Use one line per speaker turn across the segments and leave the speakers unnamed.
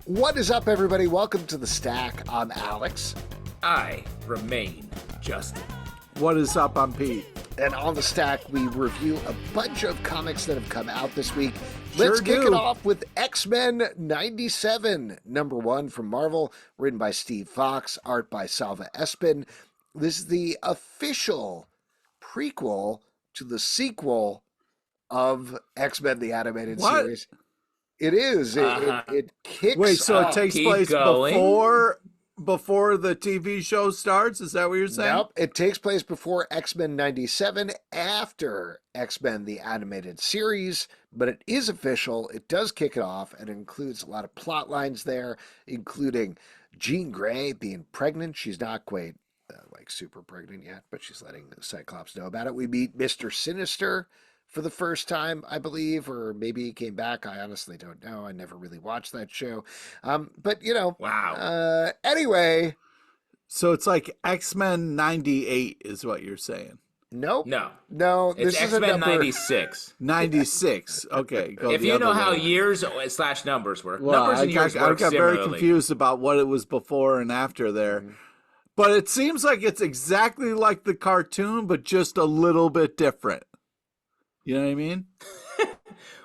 What is up, everybody? Welcome to The Stack. I'm Alex.
I remain Justin.
What is up? I'm Pete.
And on The Stack, we review a bunch of comics that have come out this week. Let's kick it off with X-Men 97, #1 from Marvel, written by Steve Foxe, art by Salva Espín. This is the official prequel to the sequel of X-Men, the animated series. It is. It kicks
Wait, so
off.
it takes
Keep
place
going.
before the TV show starts? Is that what you're saying?
Nope. It takes place before X-Men 97, after X-Men, the animated series, but it is official. It does kick it off and includes a lot of plot lines there, including Jean Grey being pregnant. She's not quite super pregnant yet, but she's letting the Cyclops know about it. We meet Mr. Sinister for the first time, I believe, or maybe he came back. I honestly don't know. I never really watched that show. But, you know.
Wow.
Anyway.
So it's like X-Men 98 is what you're saying.
Nope.
No.
This
It's
is
X-Men 96.
96. Okay.
If you know how years / numbers work.
Well,
numbers and years
I
work
got very
similarly.
confused about what it was before and after there.
Mm-hmm.
But it seems like it's exactly like the cartoon, but just a little bit different. You know what I mean?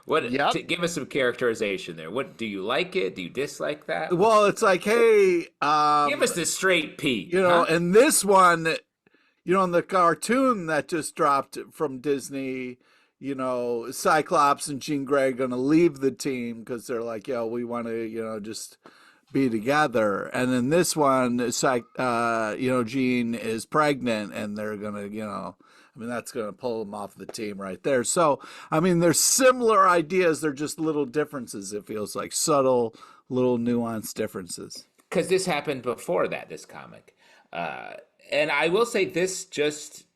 Yep.
Give us some characterization there. What do you like it? Do you dislike that?
Well, it's like, hey,
Give us the straight Pete.
you know, and this one, you know, in the cartoon that just dropped from Disney, you know, Cyclops and Jean Grey going to leave the team because they're like, yo, we want to, you know, just be together. And in this one, it's like, you know, Jean is pregnant and they're going to, you know, I mean, that's going to pull them off the team right there. So, I mean, there's similar ideas. They're just little differences. It feels like subtle, little nuanced differences.
Because this happened before that, this comic. And I will say this just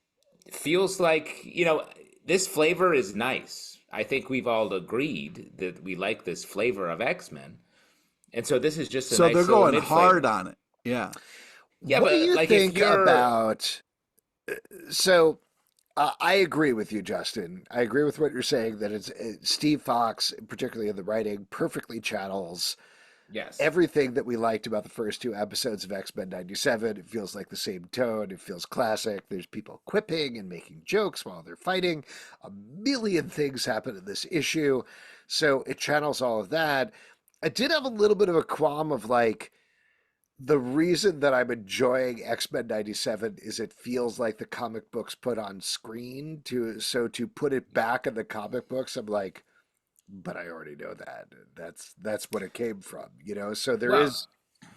feels like, you know, this flavor is nice. I think we've all agreed that we like this flavor of X-Men. And so this is just a nice
they're going
mid-flavor.
hard on it. Yeah.
Yeah,
what
but
do you
like
think
if you're...
about? So, I agree with you, Justin. I agree with what you're saying, that it's Steve Foxe, particularly in the writing, perfectly channels
Yes.
everything that we liked about the first two episodes of X-Men 97. It feels like the same tone. It feels classic. There's people quipping and making jokes while they're fighting. A million things happen in this issue. So it channels all of that. I did have a little bit of a qualm of like, the reason that I'm enjoying X-Men 97 is it feels like the comic books put on screen. So to put it back in the comic books, I'm like, but I already know that. That's what it came from, you know? So there is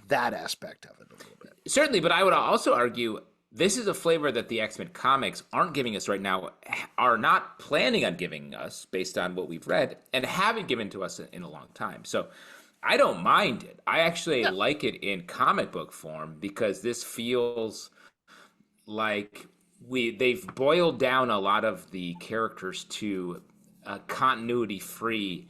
that aspect of it a little bit.
Certainly, but I would also argue this is a flavor that the X-Men comics aren't giving us right now, are not planning on giving us based on what we've read, and haven't given to us in a long time. So I don't mind it. I actually like it in comic book form because this feels like they've boiled down a lot of the characters to a continuity-free,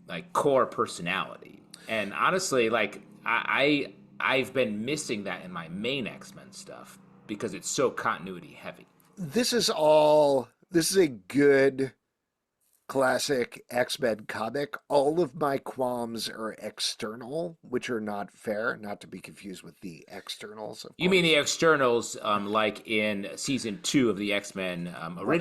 like, core personality. And honestly, like, I've been missing that in my main X-Men stuff because it's so continuity heavy.
This is a good classic X-Men comic. All of my qualms are external, which are not fair, not to be confused with the externals.
You mean the externals, like in season 2 of the X-Men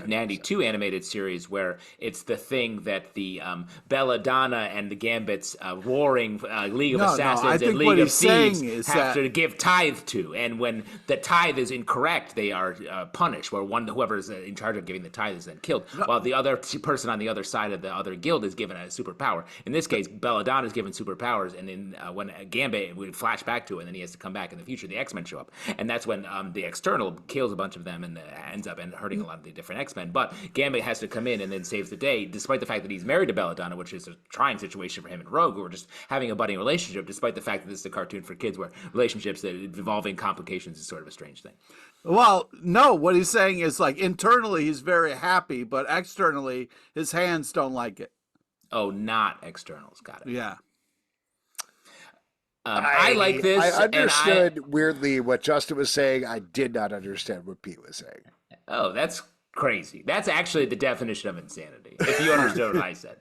92 animated series, where it's the thing that the Belladonna and the Gambit's warring League of Assassins and League of Thieves have to give tithe to, and when the tithe is incorrect, they are punished. Where whoever is in charge of giving the tithe is then killed, while the other person on the other side of the other guild is given a superpower. In this case, Belladonna is given superpowers, and then when Gambit would flash back to it, and then he has to come back in the future, the X-Men show up, and that's when the external kills a bunch of them and ends up hurting a lot of the different X-Men. But Gambit has to come in and then saves the day, despite the fact that he's married to Belladonna, which is a trying situation for him and Rogue, who are just having a budding relationship, despite the fact that this is a cartoon for kids where relationships that involving complications is sort of a strange thing.
Well, no, what he's saying is like internally he's very happy, but externally his hands don't like it.
Oh, not externals. Got it.
Yeah.
I like this.
I understood weirdly what Justin was saying. I did not understand what Pete was saying.
Oh, that's crazy. That's actually the definition of insanity, if you understood what I said.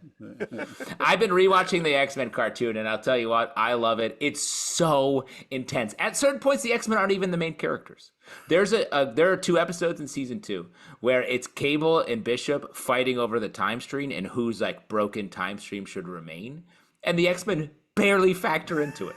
I've been rewatching the X-Men cartoon, and I'll tell you what, I love it. It's so intense. At certain points, the X-Men aren't even the main characters. There are 2 episodes in season 2 where it's Cable and Bishop fighting over the time stream and whose like broken time stream should remain, and the X-Men barely factor into it.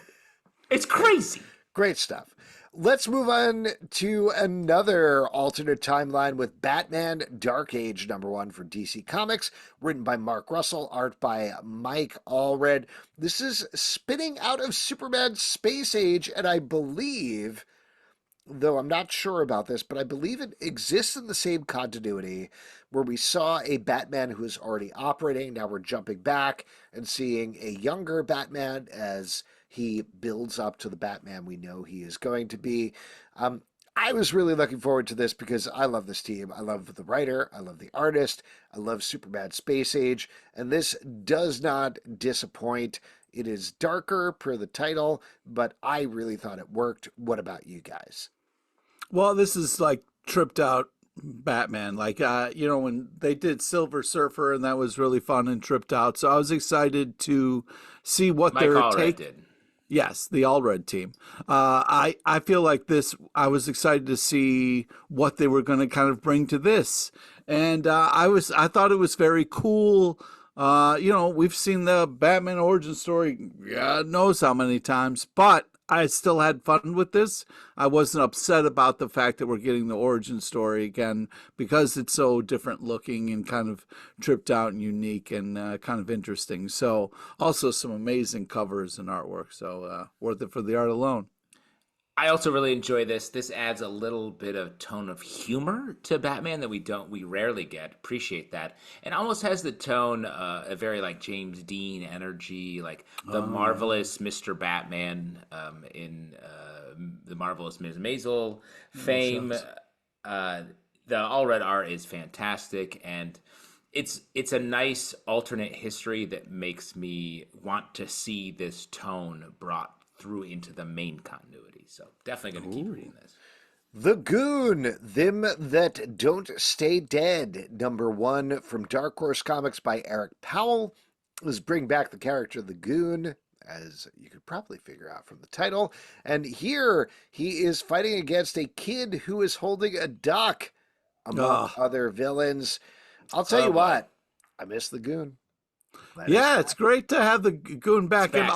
It's crazy.
Great stuff. Let's move on to another alternate timeline with Batman Dark Age #1 for DC Comics, written by Mark Russell, art by Mike Allred. This is spinning out of Superman Space Age, and I believe, though I'm not sure about this, but I believe it exists in the same continuity where we saw a Batman who is already operating. Now we're jumping back and seeing a younger Batman as he builds up to the Batman we know he is going to be. I was really looking forward to this because I love this team. I love the writer. I love the artist. I love Superman Space Age. And this does not disappoint. It is darker per the title, but I really thought it worked. What about you guys?
Well, this is like tripped out Batman. Like, when they did Silver Surfer, and that was really fun and tripped out. So I was excited to see what
Mike
their
Allred
take.
did.
Yes, the Allred team. I feel like this, I was excited to see what they were going to kind of bring to this. And I thought it was very cool. We've seen the Batman origin story, God knows how many times, but I still had fun with this. I wasn't upset about the fact that we're getting the origin story again because it's so different looking and kind of tripped out and unique and kind of interesting. So also some amazing covers and artwork. So worth it for the art alone.
I also really enjoy this. This adds a little bit of tone of humor to Batman that we rarely get. Appreciate that. And almost has the tone, a very like James Dean energy, like the marvelous Mr. Batman in the marvelous Ms. Maisel fame. The Allred art is fantastic, and it's a nice alternate history that makes me want to see this tone brought through into the main continuity. So definitely going to keep reading this.
The Goon, Them That Don't Stay Dead, #1 from Dark Horse Comics by Eric Powell. Let's bring back the character the Goon, as you could probably figure out from the title. And here he is fighting against a kid who is holding a duck, among other villains. I'll tell you what, I miss the Goon.
It's great to have the Goon back. And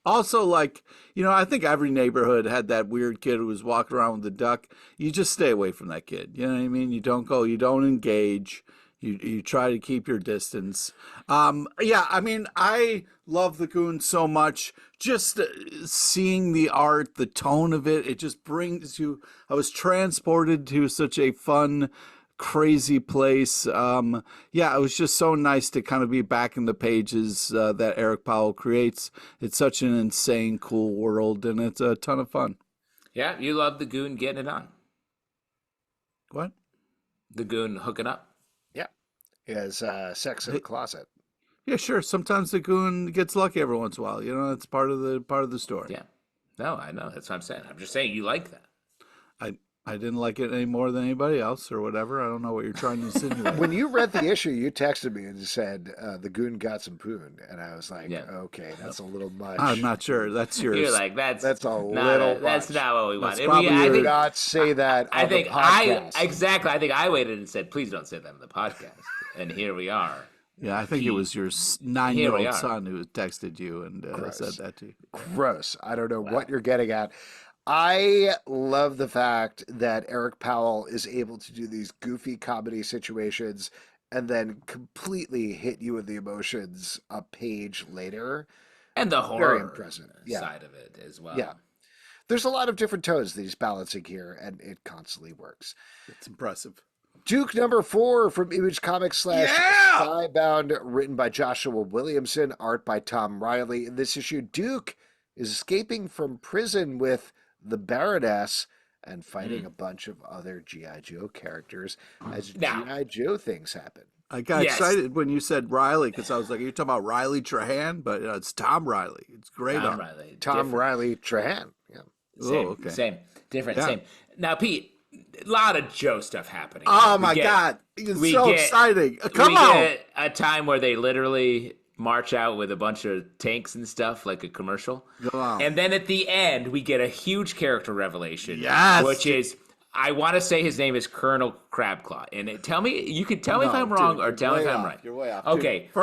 also, like, I think every neighborhood had that weird kid who was walking around with a duck. You just stay away from that kid. You know what I mean? You don't go, you don't engage. You try to keep your distance. I love the Goon so much. Just seeing the art, the tone of it, it just brings you, I was transported to such a fun, crazy place. It was just so nice to kind of be back in the pages that Eric Powell creates. It's such an insane, cool world, and it's a ton of fun.
Yeah, you love the Goon getting it on.
What?
The Goon hooking up.
Yeah, he has sex in the closet.
Yeah, sure. Sometimes the Goon gets lucky every once in a while. It's part of the story.
Yeah. No, I know. That's what I'm saying. I'm just saying you like that.
I didn't like it any more than anybody else or whatever. I don't know what you're trying to insinuate.
When you read the issue, you texted me and said, the Goon got some poon. And I was like, okay, that's a little much.
I'm not sure. That's yours.
You're like, that's
a little much.
That's not what we want.
I did not say that on the podcast.
Exactly. I think I waited and said, please don't say that on the podcast. And here we are.
Yeah, I think it was your 9-year-old son who texted you and said that to you.
Gross. I don't know what you're getting at. I love the fact that Eric Powell is able to do these goofy comedy situations and then completely hit you with the emotions a page later.
And the horror
impressive.
side of it as well.
Yeah. There's a lot of different tones that he's balancing here, and it constantly works.
It's impressive.
Duke #4 from Image Comics / Skybound, written by Joshua Williamson, art by Tom Reilly. In this issue, Duke is escaping from prison with the Baroness and fighting a bunch of other G.I. Joe characters as G.I. Joe things happen.
I got excited when you said Reilly because I was like, are you talking about Riley Trahan? But it's Tom Reilly. It's great.
Tom Reilly Trahan. Yeah.
Same. Different. Same. Now, Pete, A lot of Joe stuff happening.
Oh my God. It's so exciting. Come
we
on.
Get a time where they literally march out with a bunch of tanks and stuff, like a commercial.
Wow.
And then at the end, we get a huge character revelation.
Yes.
Which is, I want to say his name is Colonel Crabclaw. And you can tell me if I'm wrong or tell me if I'm right.
You're way off.
Okay.
Dude,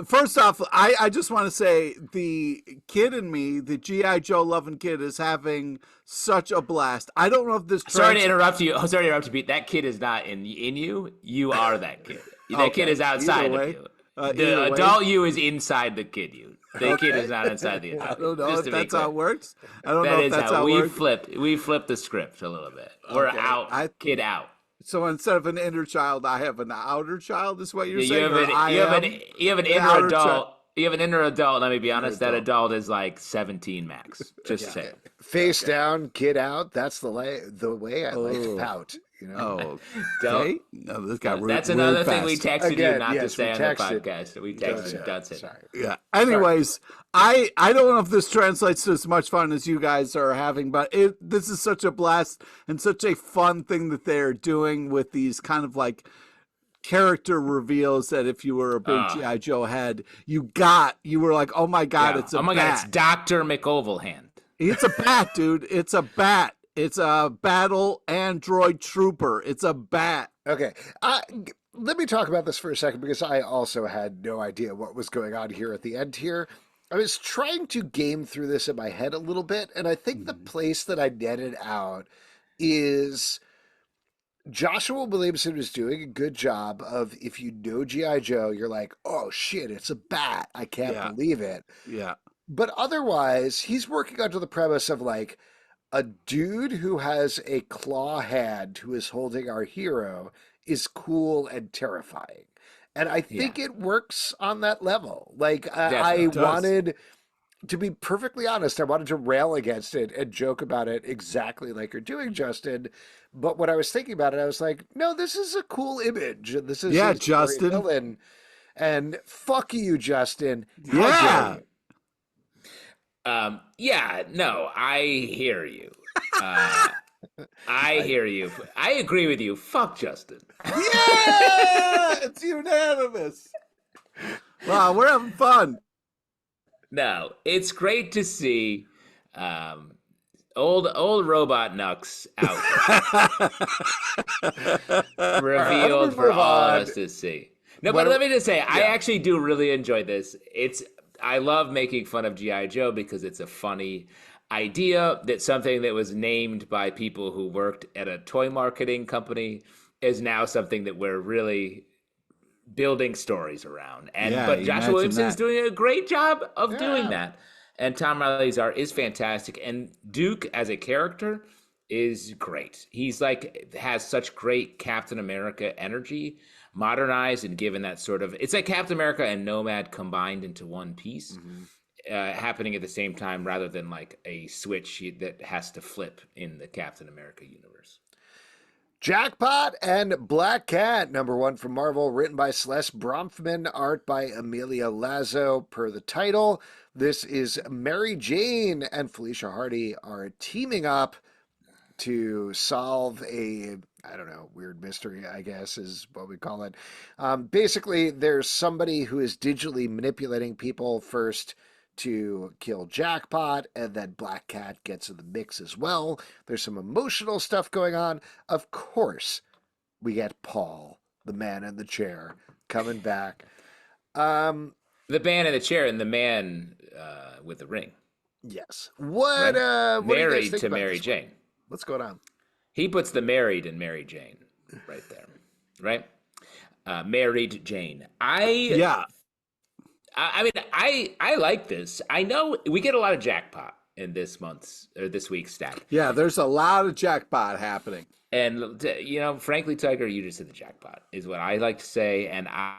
First off, I just want to say the kid in me, the G.I. Joe loving kid, is having such a blast. I don't know if this.
Sorry to interrupt you. Pete. That kid is not in you. You are that kid. That kid is outside of you. The adult you is inside the kid you. The kid is not inside the adult.
I don't know if that's how it works. I don't know if that's how
it works. We flipped the script a little bit. We're out. Kid out.
So instead of an inner child, I have an outer child. Is what you're saying?
You have an inner adult. You have an inner adult. Let me be honest. That adult is like 17 max. Just saying.
Face down, kid out. That's the way I like to pout. You know?
Okay. No, this got
That's another thing we texted you not to say on the podcast. We texted you. That's it.
Sorry.
Yeah. Anyways, I don't know if this translates to as much fun as you guys are having, but this is such a blast and such a fun thing that they're doing with these kind of like character reveals that if you were a big G.I. Joe head, you were like, oh my God, it's a bat.
It's Dr. McOvalhand.
It's a bat, dude. It's a bat. It's a battle android trooper. It's a bat.
Okay. Let me talk about this for a second because I also had no idea what was going on here at the end here. I was trying to game through this in my head a little bit, and I think the place that I netted out is Joshua Williamson was doing a good job of, if you know G.I. Joe, you're like, oh shit, it's a bat. I can't believe it.
Yeah.
But otherwise, he's working under the premise of like, a dude who has a claw hand who is holding our hero is cool and terrifying. And I think it works on that level. Like, I wanted to be perfectly honest. I wanted to rail against it and joke about it exactly like you're doing, Justin. But when I was thinking about it, I was like, no, this is a cool image. This is
Justin.
Villain. And fuck you, Justin.
Yeah.
No, I hear you. I hear you. I agree with you. Fuck Justin.
Yeah, it's unanimous. Wow, we're having fun.
No, it's great to see old robot Nux out revealed for all of us to see. No, but let me just say, I actually do really enjoy this. I love making fun of G.I. Joe because it's a funny idea that something that was named by people who worked at a toy marketing company is now something that we're really building stories around. But Joshua Williamson is doing a great job of doing that. And Tom Reilly's art is fantastic. And Duke as a character is great. He's like, has such great Captain America energy, modernized and given that sort of, it's like Captain America and Nomad combined into one piece, happening at the same time rather than like a switch that has to flip in the Captain America universe.
Jackpot and Black Cat, #1 from Marvel, written by Celeste, Bronfman, art by Emilio Laiso, per the title. This is Mary Jane and Felicia Hardy are teaming up to solve a, I don't know, weird mystery, I guess is what we call it. Basically, there's somebody who is digitally manipulating people first to kill Jackpot, and then Black Cat gets in the mix as well. There's some emotional stuff going on. Of course, we get Paul, the man in the chair, coming back.
The man in the chair and the man with the ring.
Yes. What
married to Mary Jane.
What's going on?
He puts the married in Mary Jane right there, right? Married Jane. I mean, I like this. I know we get a lot of Jackpot in this week's stack.
Yeah, there's a lot of Jackpot happening.
And you know, frankly, Tiger, you just said the Jackpot is what I like to say, and I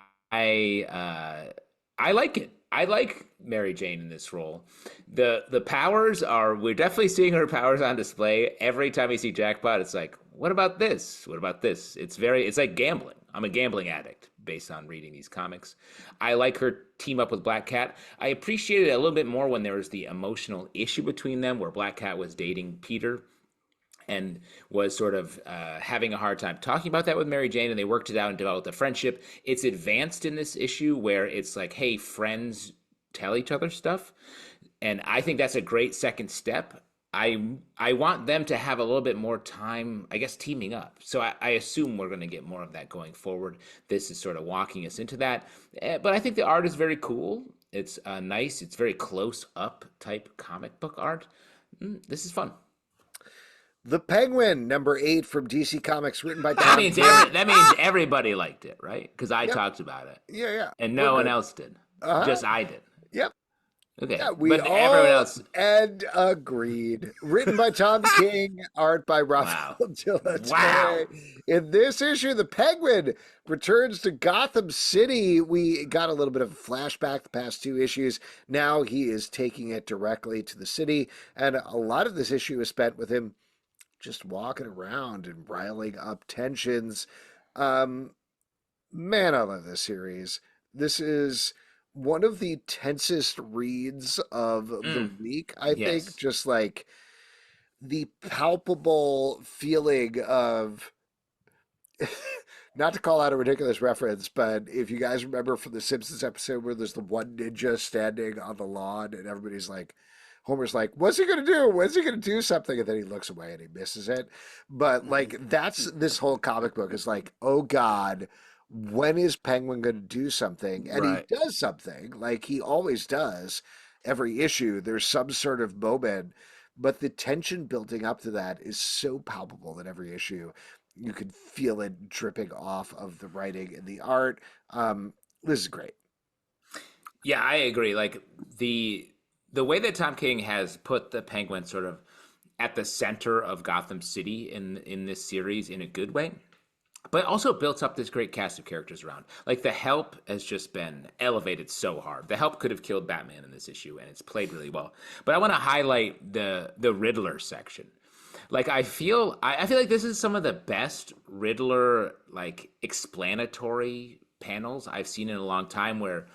like it. I like Mary Jane in this role. The powers we're definitely seeing her powers on display. Every time we see Jackpot, it's like, what about this? What about this? It's like gambling. I'm a gambling addict based on reading these comics. I like her team up with Black Cat. I appreciated it a little bit more when there was the emotional issue between them where Black Cat was dating Peter and was sort of having a hard time talking about that with Mary Jane, and they worked it out and developed a friendship. It's advanced in this issue where it's like, hey, friends tell each other stuff, and I think that's a great second step. I want them to have a little bit more time, I guess, teaming up. So I assume we're going to get more of that going forward. This is sort of walking us into that. But I think the art is very cool. It's nice. It's very close up type comic book art. This is fun.
The Penguin, number 8 from DC Comics, written by Tom.
That means everybody liked it, right? Because I talked about it.
Yeah.
And no one else did. Just I did.
Yep.
Okay.
Yeah, we
but
all
everyone else
agreed. Written by Tom King, art by Rafael De Latorre.
Wow.
In this issue, the Penguin returns to Gotham City. We got a little bit of a flashback the past 2 issues. Now he is taking it directly to the city, and a lot of this issue is spent with him just walking around and riling up tensions. Man, I love this series. This is one of the tensest reads of the week, I think. Just like the palpable feeling of, not to call out a ridiculous reference, but if you guys remember from the Simpsons episode where there's the one ninja standing on the lawn and everybody's like, Homer's like, what's he going to do? When's he going to do something? And then he looks away and he misses it. But like, that's this whole comic book is like, oh God, when is Penguin going to do something? And he does something, like he always does. Every issue, there's some sort of moment, but the tension building up to that is so palpable in every issue. You can feel it dripping off of the writing and the art. This is great.
Yeah, I agree. Like the way that Tom King has put the Penguin sort of at the center of Gotham City in this series in a good way, but also built up this great cast of characters around. Like the Help has just been elevated so hard. The Help could have killed Batman in this issue, and it's played really well. But I want to highlight the Riddler section. Like I feel like this is some of the best Riddler like explanatory panels I've seen in a long time, where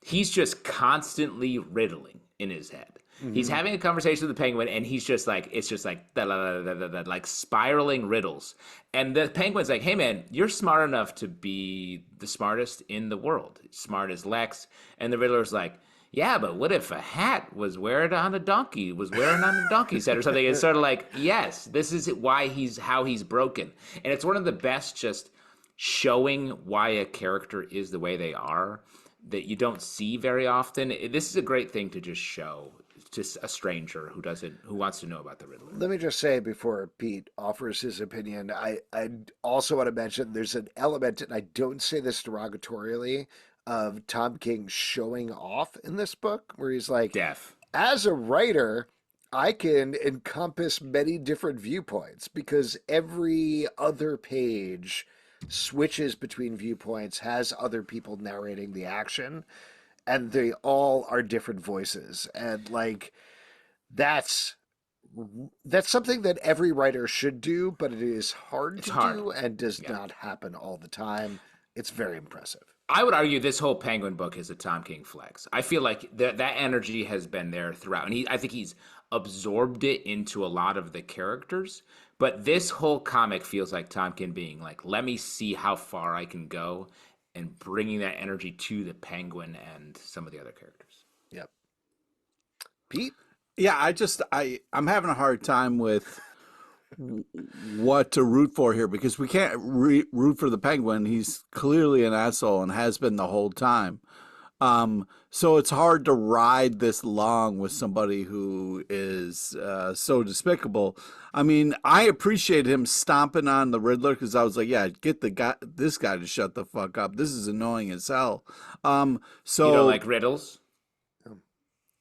he's just constantly riddling in his head. He's having a conversation with the Penguin, and he's just like, it's just like, like spiraling riddles. And the Penguin's like, hey man, you're smart enough to be the smartest in the world. Smart as Lex. And the Riddler's like, yeah, but what if a hat was wearing on a donkey's head or something? It's sort of like, yes, this is how he's broken. And it's one of the best just showing why a character is the way they are that you don't see very often. This is a great thing to just show to a stranger who wants to know about the Riddler.
Let me just say before Pete offers his opinion, I also want to mention there's an element, and I don't say this derogatorily, of Tom King showing off in this book, where he's like, as a writer, I can encompass many different viewpoints because every other page switches between viewpoints, has other people narrating the action, and they all are different voices. And like, that's something that every writer should do, but it is hard to do and does not happen all the time. It's very impressive.
I would argue this whole Penguin book is a Tom King flex. I feel like that energy has been there throughout, and I think he's absorbed it into a lot of the characters. But this whole comic feels like Tom King being like, let me see how far I can go, and bringing that energy to the Penguin and some of the other characters.
Yep. Pete?
Yeah, I'm having a hard time with what to root for here, because we can't root for the Penguin. He's clearly an asshole and has been the whole time. So it's hard to ride this long with somebody who is so despicable. I mean, I appreciate him stomping on the Riddler, because I was like, yeah, get this guy to shut the fuck up. This is annoying as hell. So
you don't like riddles?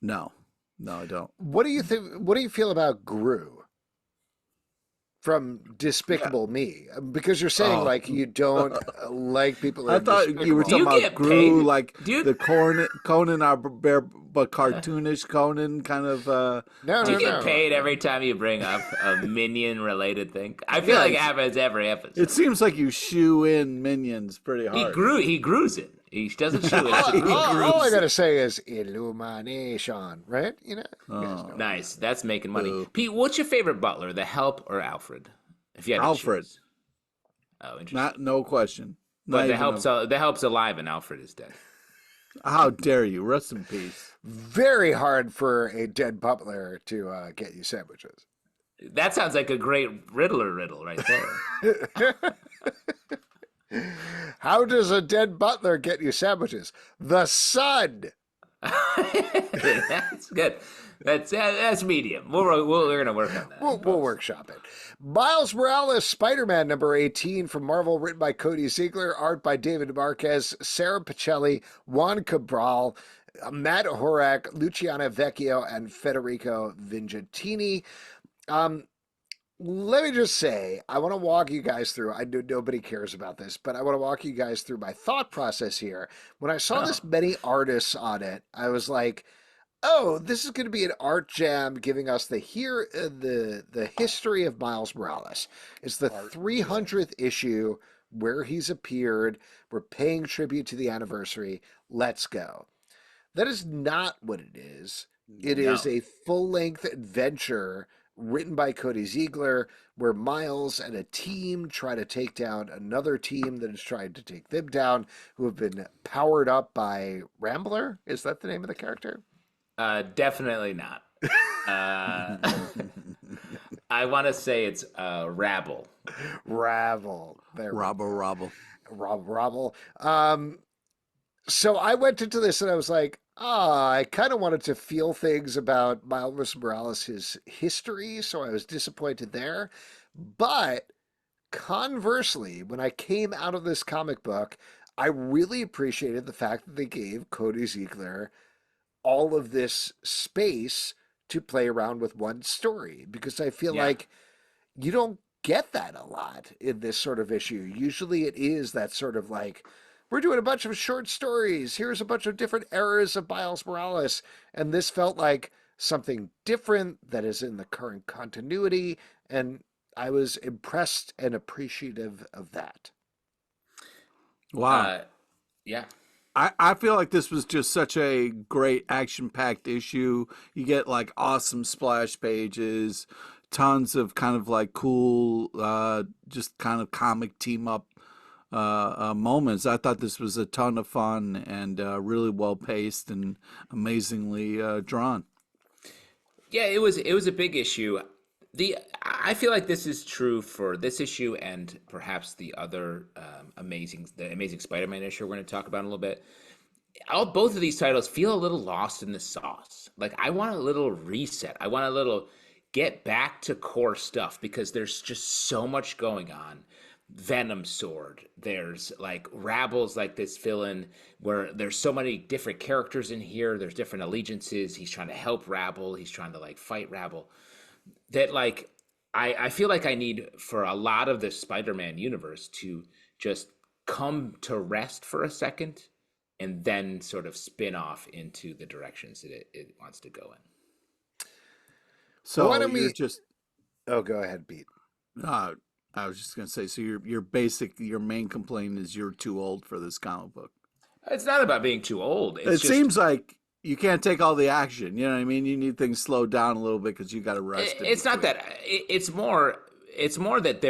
No, I don't.
What do you think? What do you feel about Gru from Despicable Me? Because you're saying like you don't like people.
I thought you were talking about Gru, like the Conan but cartoonish Conan kind of.
Do you get paid every time you bring up a Minion related thing? I feel like it happens every episode.
It seems like you shoe in Minions pretty hard.
He grues it. He doesn't chew it. It's a group.
All I gotta say is illumination, right? You guys know.
Nice. That's making money.
Boo.
Pete, what's your favorite butler, the Help or Alfred? If you had to
Alfred.
choose. Oh, interesting.
No question.
But the Help's alive and Alfred is dead.
How dare you? Rest in peace.
Very hard for a dead butler to get you sandwiches.
That sounds like a great riddle right there.
How does a dead butler get you sandwiches? The sun.
That's good. That's medium. We're gonna work on that.
We'll workshop it. Miles Morales, Spider-Man number 18 from Marvel, written by Cody Ziglar, art by David Marquez, Sara Pichelli, Juann Cabal, Matt Horak, Luciano Vecchio, and Federico Vicentini. Let me just say, I want to walk you guys through. I know nobody cares about this, but I want to walk you guys through my thought process here. When I saw this many artists on it, I was like, oh, this is going to be an art jam giving us the history of Miles Morales. It's the 300th issue where he's appeared. We're paying tribute to the anniversary. Let's go. That is not what it is. It is a full-length adventure written by Cody Ziglar, where Miles and a team try to take down another team that is trying to take them down, who have been powered up by Rambler. Is that the name of the character?
Definitely not. I want to say it's Rabble.
Rabble. Rabble. So I went into this and I was like, I kind of wanted to feel things about Miles Morales, his history, so I was disappointed there. But conversely, when I came out of this comic book, I really appreciated the fact that they gave Cody Ziglar all of this space to play around with one story, because I feel like you don't get that a lot in this sort of issue. Usually it is that sort of like, we're doing a bunch of short stories. Here's a bunch of different eras of Miles Morales. And this felt like something different that is in the current continuity. And I was impressed and appreciative of that.
Wow.
Yeah.
I feel like this was just such a great action-packed issue. You get like awesome splash pages, tons of kind of like cool, just kind of comic team-up moments. I thought this was a ton of fun and really well paced and amazingly drawn.
Yeah, it was a big issue. I feel like this is true for this issue and perhaps the other amazing Spider-Man issue we're going to talk about in a little bit. Both of these titles feel a little lost in the sauce. Like, I want a little reset. I want a little get back to core stuff, because there's just so much going on. Venom Sword, there's like Rabble's like this villain where there's so many different characters in here, there's different allegiances. He's trying to help Rabble, he's trying to like fight Rabble, that like I feel like I need for a lot of the Spider-Man universe to just come to rest for a second and then sort of spin off into the directions that it wants to go in.
So
why don't we
just
go ahead, Pete.
I was just gonna say, so your main complaint is you're too old for this comic book.
It's not about being too old.
It seems like you can't take all the action. You know what I mean? You need things slowed down a little bit because you got to rest.
It's not that. It's more that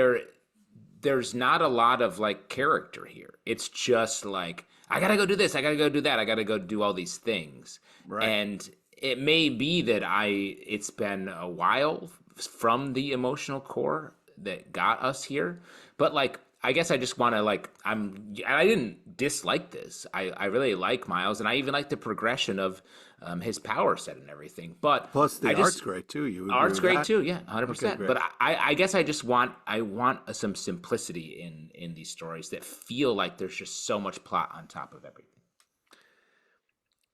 there's not a lot of like character here. It's just like, I gotta go do this, I gotta go do that, I gotta go do all these things.
Right.
And it may be that it's been a while from the emotional core that got us here, but like, I guess I just want to like, I didn't dislike this. I really like Miles, and I even like the progression of his power set and everything. But
plus the art's great too.
Art's great too, yeah, 100%.
Okay,
but I guess I want some simplicity in these stories that feel like there's just so much plot on top of everything.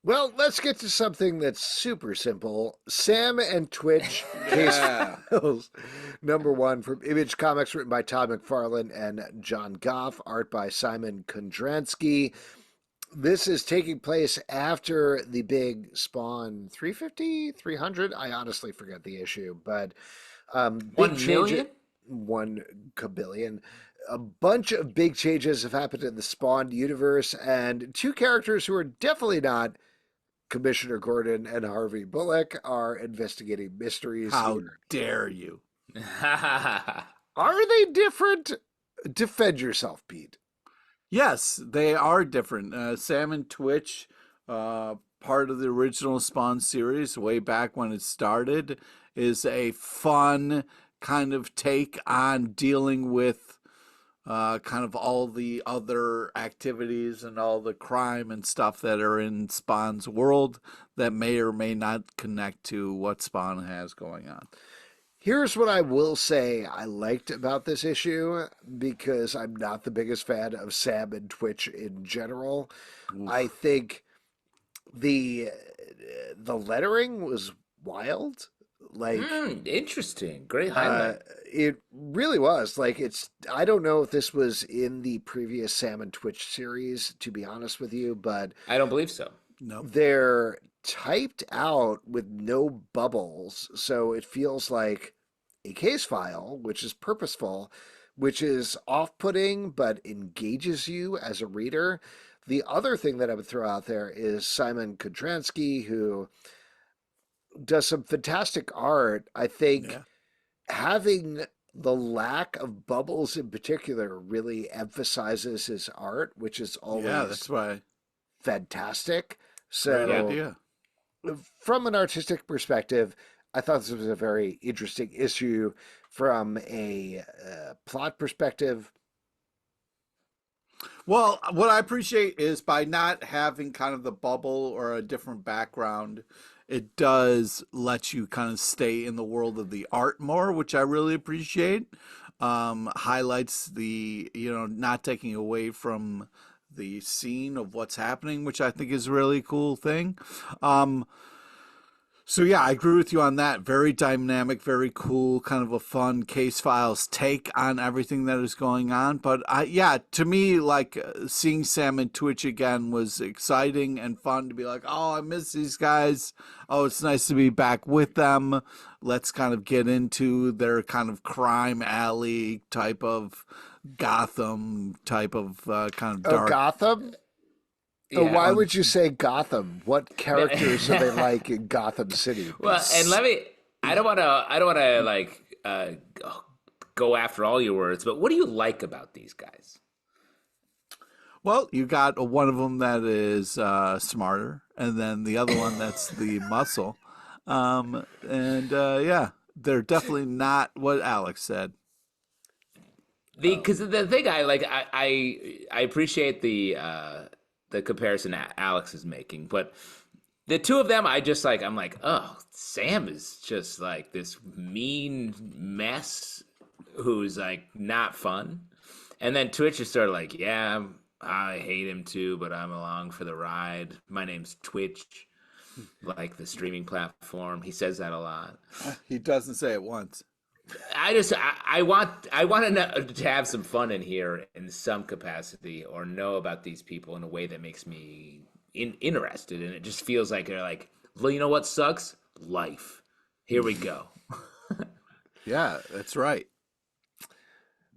Well, let's get to something that's super simple. Sam and Twitch Case Files #1 from Image Comics, written by Todd McFarlane and John Goff, art by Simon Kondransky. This is taking place after the big Spawn 350, 300. I honestly forget the issue, but
1 million?
1 kabillion. a bunch of big changes have happened in the Spawn universe, and two characters who are definitely not Commissioner Gordon and Harvey Bullock are investigating mysteries
How
here.
dare you?
Are they different? Defend yourself, Pete.
Yes, they are different. Sam and Twitch, part of the original Spawn series, way back when it started, is a fun kind of take on dealing with kind of all the other activities and all the crime and stuff that are in Spawn's world that may or may not connect to what Spawn has going on.
Here's what I will say I liked about this issue, because I'm not the biggest fan of Sam and Twitch in general.
Oof.
I think the lettering was wild. Like,
interesting. Great highlight.
It really was. Like, I don't know if this was in the previous Sam and Twitch series, to be honest with you, but
I don't believe so.
No.
they're typed out with no bubbles, so it feels like a case file, which is purposeful, which is off-putting but engages you as a reader. The other thing that I would throw out there is Simon Kodransky, who does some fantastic art. I think having the lack of bubbles in particular really emphasizes his art, which is always
that's why
fantastic. So
great idea.
From an artistic perspective, I thought this was a very interesting issue. From a plot perspective,
well, what I appreciate is by not having kind of the bubble or a different background, it does let you kind of stay in the world of the art more, which I really appreciate. Highlights the, not taking away from the scene of what's happening, which I think is a really cool thing. So yeah, I agree with you on that. Very dynamic, very cool, kind of a fun case files take on everything that is going on. But to me, like seeing Sam and Twitch again was exciting and fun to be like, oh, I miss these guys. Oh, it's nice to be back with them. Let's kind of get into their kind of crime alley type of Gotham type of kind of dark.
Oh, Gotham? Yeah. Why would you say Gotham? What characters are they like in Gotham City?
Well, and I don't want to like go after all your words, but what do you like about these guys?
Well, you got one of them that is smarter, and then the other one that's the muscle. They're definitely not what Alex said.
Because the thing I appreciate the comparison Alex is making, but the two of them, I'm like, oh, Sam is just like this mean mess who's like not fun, and then Twitch is sort of like, yeah, I hate him too, but I'm along for the ride. My name's Twitch, like the streaming platform. He says that a lot.
He doesn't say it once.
I want to have some fun in here in some capacity, or know about these people in a way that makes me interested. And it just feels like they're like, well, you know what sucks? Life. Here we go.
Yeah, that's right.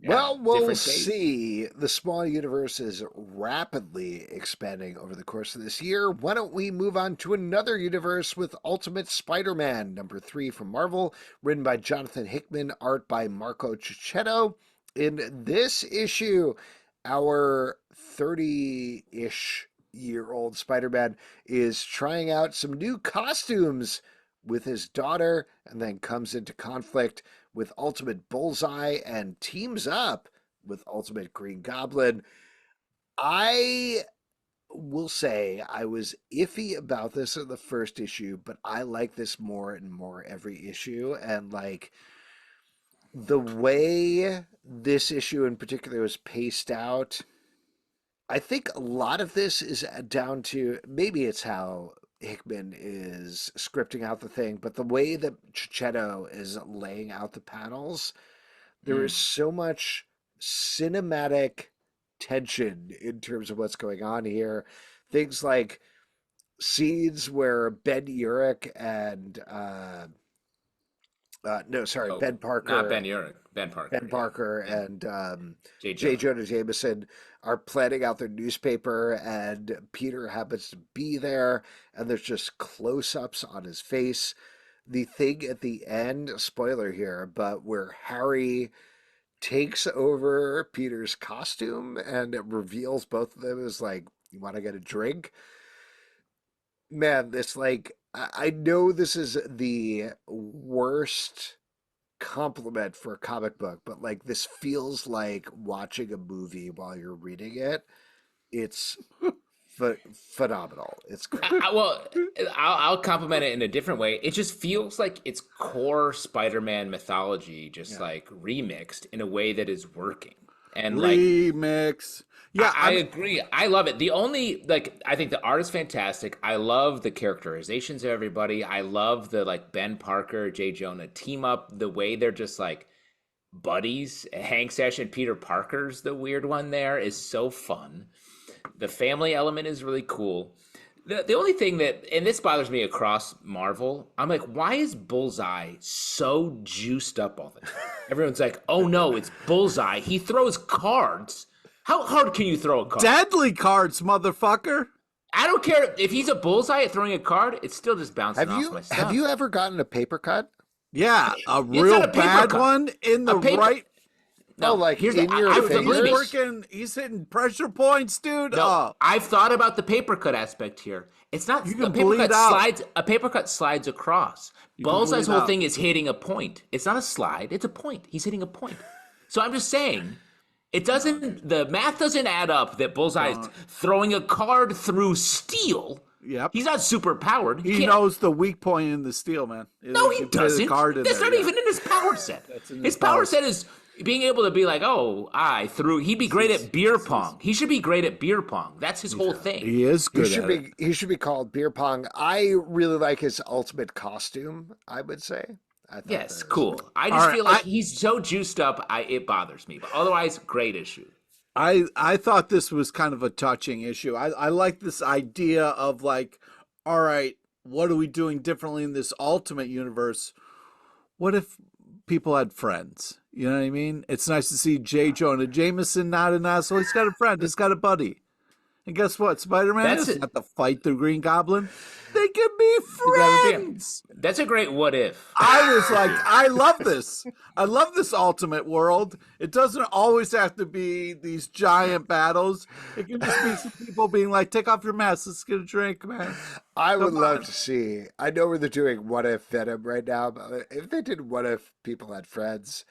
Well, we'll see. The Spawn universe is rapidly expanding over the course of this year. Why don't we move on to another universe with Ultimate Spider-Man, #3 from Marvel, written by Jonathan Hickman, art by Marco Cicchetto. In this issue, our 30-ish year-old Spider-Man is trying out some new costumes with his daughter, and then comes into conflict with Ultimate Bullseye and teams up with Ultimate Green Goblin. I will say I was iffy about this in the first issue, but I like this more and more every issue. And like the way this issue in particular was paced out, I think a lot of this is down to, maybe it's how Hickman is scripting out the thing, but the way that Cicchetto is laying out the panels, there is so much cinematic tension in terms of what's going on here. Things like scenes where Ben Urich and Ben Parker,
not Ben Urich,
Ben Parker and
J.
J. Jonah Jameson are planning out their newspaper, and Peter happens to be there, and there's just close-ups on his face. The thing at the end, spoiler here, but where Harry takes over Peter's costume and it reveals both of them as like, you want to get a drink? Man, this like, I know this is the worst compliment for a comic book, but like this feels like watching a movie while you're reading it. It's phenomenal. It's great.
I'll compliment it in a different way. It just feels like it's core Spider-Man mythology, just like remixed in a way that is working. And
remix.
Yeah, I agree. I love it. The only I think the art is fantastic. I love the characterizations of everybody. I love the Ben Parker, J. Jonah team up. The way they're just buddies. Hank Sesh and Peter Parker's the weird one. There is so fun. The family element is really cool. The only thing and this bothers me across Marvel, I'm like, why is Bullseye so juiced up all the time? Everyone's like, oh no, it's Bullseye. He throws cards. How hard can you throw a card?
Deadly cards, motherfucker.
I don't care. If he's a Bullseye at throwing a card, it's still just bouncing off my stuff.
Have you ever gotten a paper cut?
Yeah, a real bad one in the right...
No, here's in your
face. He's hitting pressure points, dude.
No, I've thought about the paper cut aspect here. It's not
you can bleed out.
A paper cut slides across. Bullseye's whole thing is hitting a point. It's not a slide. It's a point. He's hitting a point. So I'm just saying, it doesn't. The math doesn't add up that Bullseye's throwing a card through steel.
Yep.
He's not super powered.
He knows the weak point in the steel, man.
No, he doesn't. That's not even in his power set. His power set is being able to be he'd be great at beer pong. He should be great at beer pong. That's his whole thing.
He is good
He should be called beer pong. I really like his ultimate costume, I would say.
Yes, cool. I just feel like he's so juiced up, it bothers me. But otherwise, great issue.
I thought this was kind of a touching issue. I like this idea of all right, what are we doing differently in this ultimate universe? What if people had friends? You know what I mean? It's nice to see J. Jonah Jameson not an asshole. He's got a friend. He's got a buddy. And guess what? Spider-Man doesn't have to fight the Green Goblin. They can be friends.
That's a great what if.
I was like, I love this. I love this ultimate world. It doesn't always have to be these giant battles. It can just be some people being like, take off your mask. Let's get a drink, man.
I would love to see. I know where they're doing What If Venom right now, but if they did What If People Had Friends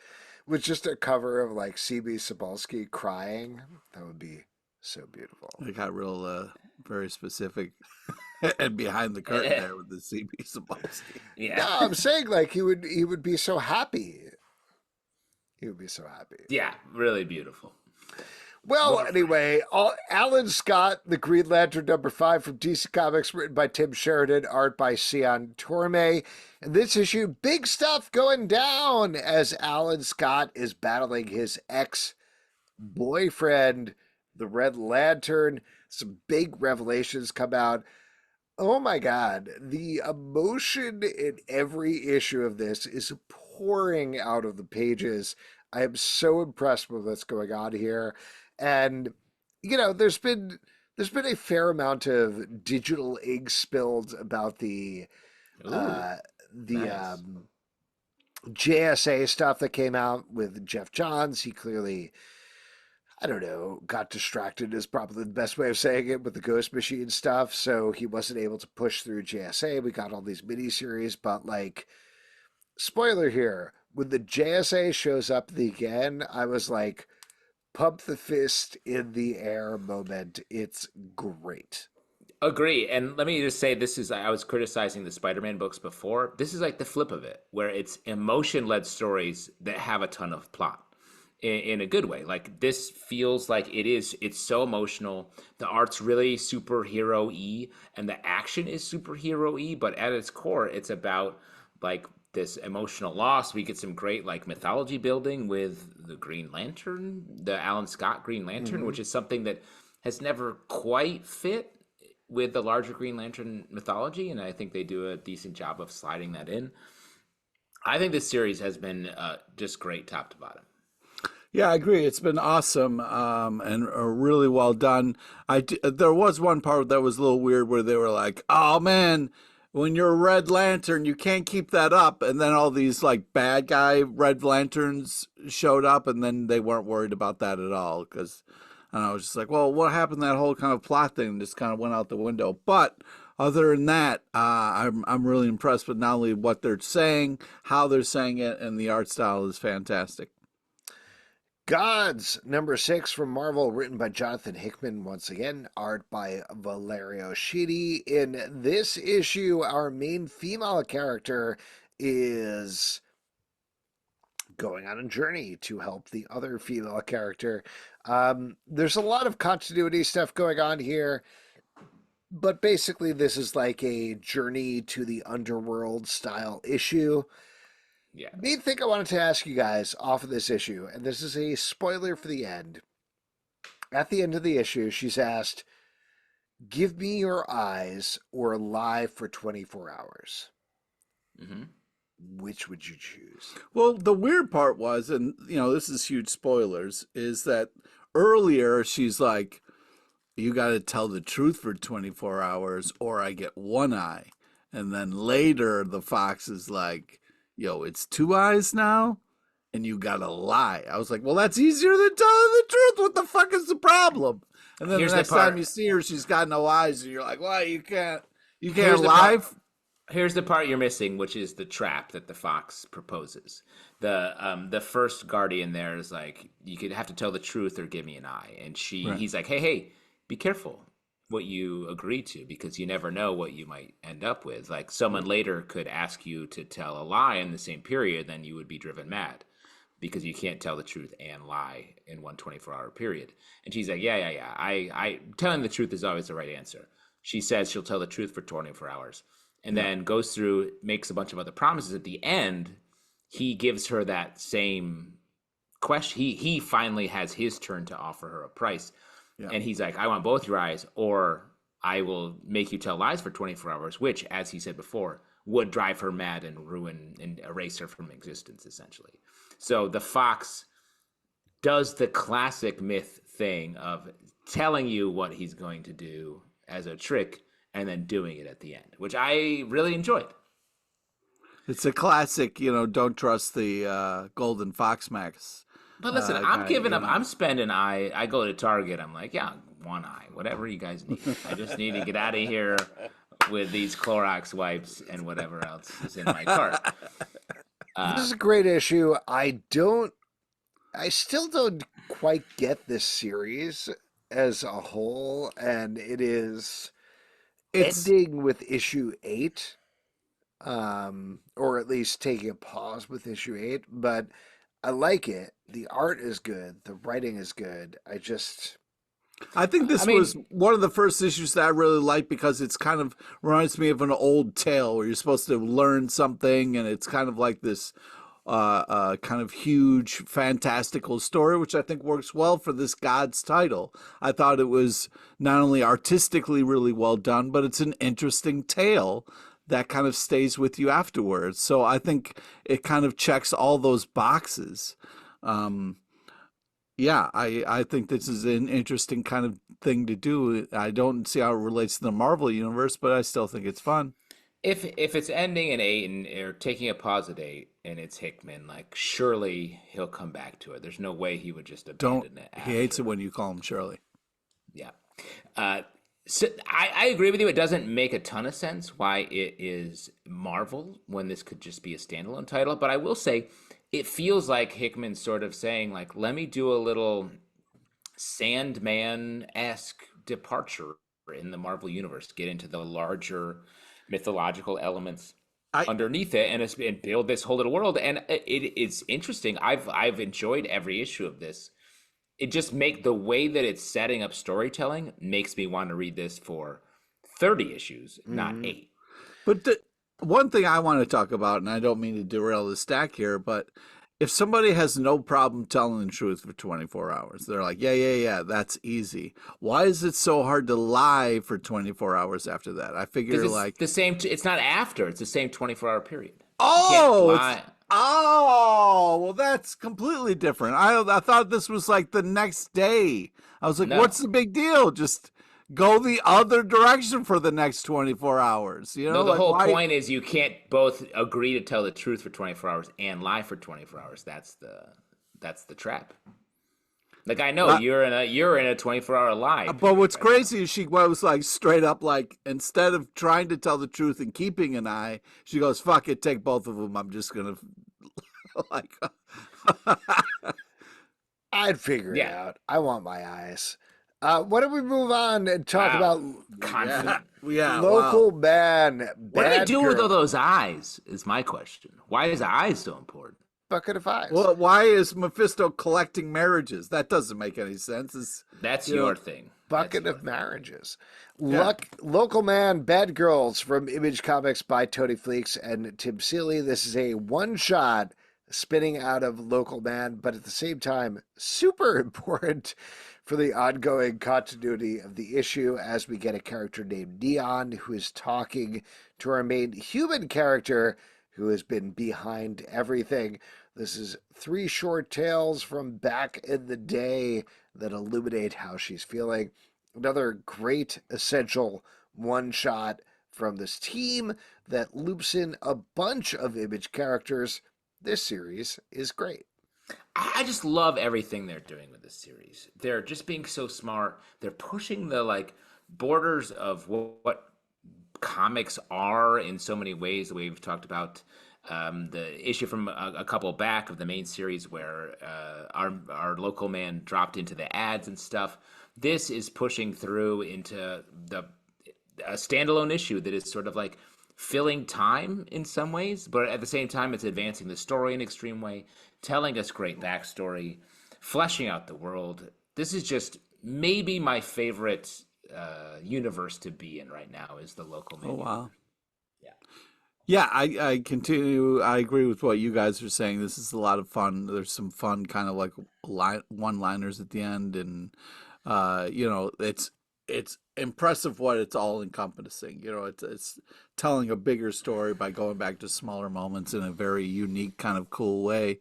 with just a cover of C.B. Cebulski crying, that would be so beautiful.
It got real, very specific and behind the curtain there with the CB Cebulski.
Yeah,
no, I'm saying he would be so happy. He would be so happy.
Yeah, really beautiful.
Well, anyway, Alan Scott, the Green Lantern #5 from DC Comics, written by Tim Sheridan, art by Cian Torme. And this issue, big stuff going down as Alan Scott is battling his ex-boyfriend, the Red Lantern. Some big revelations come out. Oh my God, the emotion in every issue of this is pouring out of the pages. I am so impressed with what's going on here. And, there's been a fair amount of digital ink spilled about the JSA stuff that came out with Jeff Johns. He clearly, I don't know, got distracted is probably the best way of saying it with the Ghost Machine stuff. So he wasn't able to push through JSA. We got all these miniseries, but spoiler here, when the JSA shows up again, I was like, pump the fist in the air moment. It's great.
Agree. And let me just say, I was criticizing the Spider-Man books before. This is the flip of it, where it's emotion-led stories that have a ton of plot in a good way. This feels like it's so emotional. The art's really superhero-y and the action is superhero-y, but at its core, it's about this emotional loss. We get some great mythology building with the Green Lantern, the Alan Scott Green Lantern, which is something that has never quite fit with the larger Green Lantern mythology, and I think they do a decent job of sliding that in. I think this series has been just great top to bottom.
Yeah, I agree. It's been awesome and really well done. There was one part that was a little weird where they were like, "Oh man, when you're a Red Lantern, you can't keep that up." And then all these like bad guy Red Lanterns showed up, and then they weren't worried about that at all because I was just like, "Well, what happened? That whole kind of plot thing just kind of went out the window." But other than that, I'm really impressed with not only what they're saying, how they're saying it, and the art style is fantastic.
Gods, number 6 from Marvel, written by Jonathan Hickman, once again, art by Valerio Schiti. In this issue, our main female character is going on a journey to help the other female character. There's a lot of continuity stuff going on here, but basically this is like a journey to the underworld style issue.
Yeah.
Main thing I wanted to ask you guys off of this issue, and this is a spoiler for the end. At the end of the issue, she's asked, "Give me your eyes or lie for 24 hours."
Mm-hmm.
Which would you choose?
Well, the weird part was, and this is huge spoilers, is that earlier she's like, "You got to tell the truth for 24 hours or I get one eye." And then later the Fox is like, "Yo, it's 2 eyes now and you got to lie." I was like, "Well, that's easier than telling the truth. What the fuck is the problem?" And then the next time you see her, she's got no eyes, and you're like, "Well, you can't lie."
Here's the part you're missing, which is the trap that the Fox proposes. The first Guardian there is like, you could have to tell the truth or give me an eye, and he's like, hey, be careful what you agree to, because you never know what you might end up with. Like, someone later could ask you to tell a lie in the same period, then you would be driven mad because you can't tell the truth and lie in one 24-hour period. And she's like, yeah. I telling the truth is always the right answer. She says she'll tell the truth for 24 hours. And then goes through, makes a bunch of other promises. At the end, he gives her that same question. He finally has his turn to offer her a price. Yeah. And he's like, "I want both your eyes, or I will make you tell lies for 24 hours, which, as he said before, would drive her mad and ruin and erase her from existence, essentially." So the Fox does the classic myth thing of telling you what he's going to do as a trick, and then doing it at the end, which I really enjoyed.
It's a classic, don't trust the Golden Fox Max.
But listen, I'm giving up. I'm spending I go to Target. I'm like, yeah, one eye, whatever you guys need. I just need to get out of here with these Clorox wipes and whatever else is in my cart.
This is a great issue. I still don't quite get this series as a whole, and it's ending with issue 8, or at least taking a pause with issue 8, but I like it. The art is good. The writing is good.
I think this was one of the first issues that I really liked because it's kind of reminds me of an old tale where you're supposed to learn something, and it's kind of like this kind of huge fantastical story, which I think works well for this God's title. I thought it was not only artistically really well done, but it's an interesting tale that kind of stays with you afterwards. So I think it kind of checks all those boxes. Yeah, I think this is an interesting kind of thing to do. I don't see how it relates to the Marvel universe, but I still think it's fun.
If it's ending in 8 or taking a pause at 8 and it's Hickman, like, surely he'll come back to it. There's no way he would just abandon it.
He hates it when you call him Shirley.
Yeah. So I agree with you. It doesn't make a ton of sense why it is Marvel when this could just be a standalone title. But I will say it feels like Hickman's sort of saying, like, let me do a little Sandman-esque departure in the Marvel universe, get into the larger mythological elements underneath it and build this whole little world. And it's interesting. I've enjoyed every issue of this. It just the way that it's setting up storytelling makes me want to read this for 30 issues, not 8.
But the one thing I want to talk about, and I don't mean to derail the stack here, but if somebody has no problem telling the truth for 24 hours, they're like, yeah, that's easy. Why is it so hard to lie for 24 hours after that? I figure
it's the same. It's not after. It's the same 24-hour period. You can't
Oh,
fly.
well, that's completely different. I thought this was like the next day. I was like,
No.
what's the big deal? Just go the other direction for the next 24 hours. You
No,
know,
the
like
whole
why?
point is you can't both agree to tell the truth for 24 hours and lie for 24 hours. That's the trap. Like I know
Uh,
you're in a 24-hour lie
but
period
what's
right now.
crazy is she was like straight up like instead of trying to tell the truth and keeping an eye, she goes, "Fuck it, take both of them. I'm just gonna like."
I'd figure it
Yeah.
out. I want my eyes. Why don't we move on and talk
Wow.
about
yeah,
Confident.
yeah, wow.
local man,
What are they
bad
doing with all
girl,
those eyes? Is my question. Why is eyes so important?
bucket of eyes.
Well, why is Mephisto collecting marriages? That doesn't make any sense. It's,
That's
you know,
your thing. That's
Bucket
your
of
thing.
marriages.
yeah.
Local Man, Bad Girls from Image Comics by Tony Fleeks and Tim Seeley. This is a one-shot spinning out of Local Man, but at the same time, super important for the ongoing continuity of the issue as we get a character named Neon who is talking to our main human character who has been behind everything. This is 3 short tales from back in the day that illuminate how she's feeling. Another great essential one shot from this team that loops in a bunch of Image characters. This series is great.
I just love everything they're doing with this series. They're just being so smart. They're pushing the like borders of what comics are in so many ways. The way we've talked about the issue from a couple back of the main series where our local man dropped into the ads and stuff. This is pushing through into a standalone issue that is sort of like filling time in some ways, but at the same time, it's advancing the story in an extreme way, telling us great backstory, fleshing out the world. This is just maybe my favorite universe to be in right now is the local man.
Oh wow.
Yeah.
Yeah, I continue. I agree with what you guys are saying. This is a lot of fun. There's some fun kind of like one-liners at the end, and you know, it's impressive what it's all encompassing. You know, it's telling a bigger story by going back to smaller moments in a very unique kind of cool way.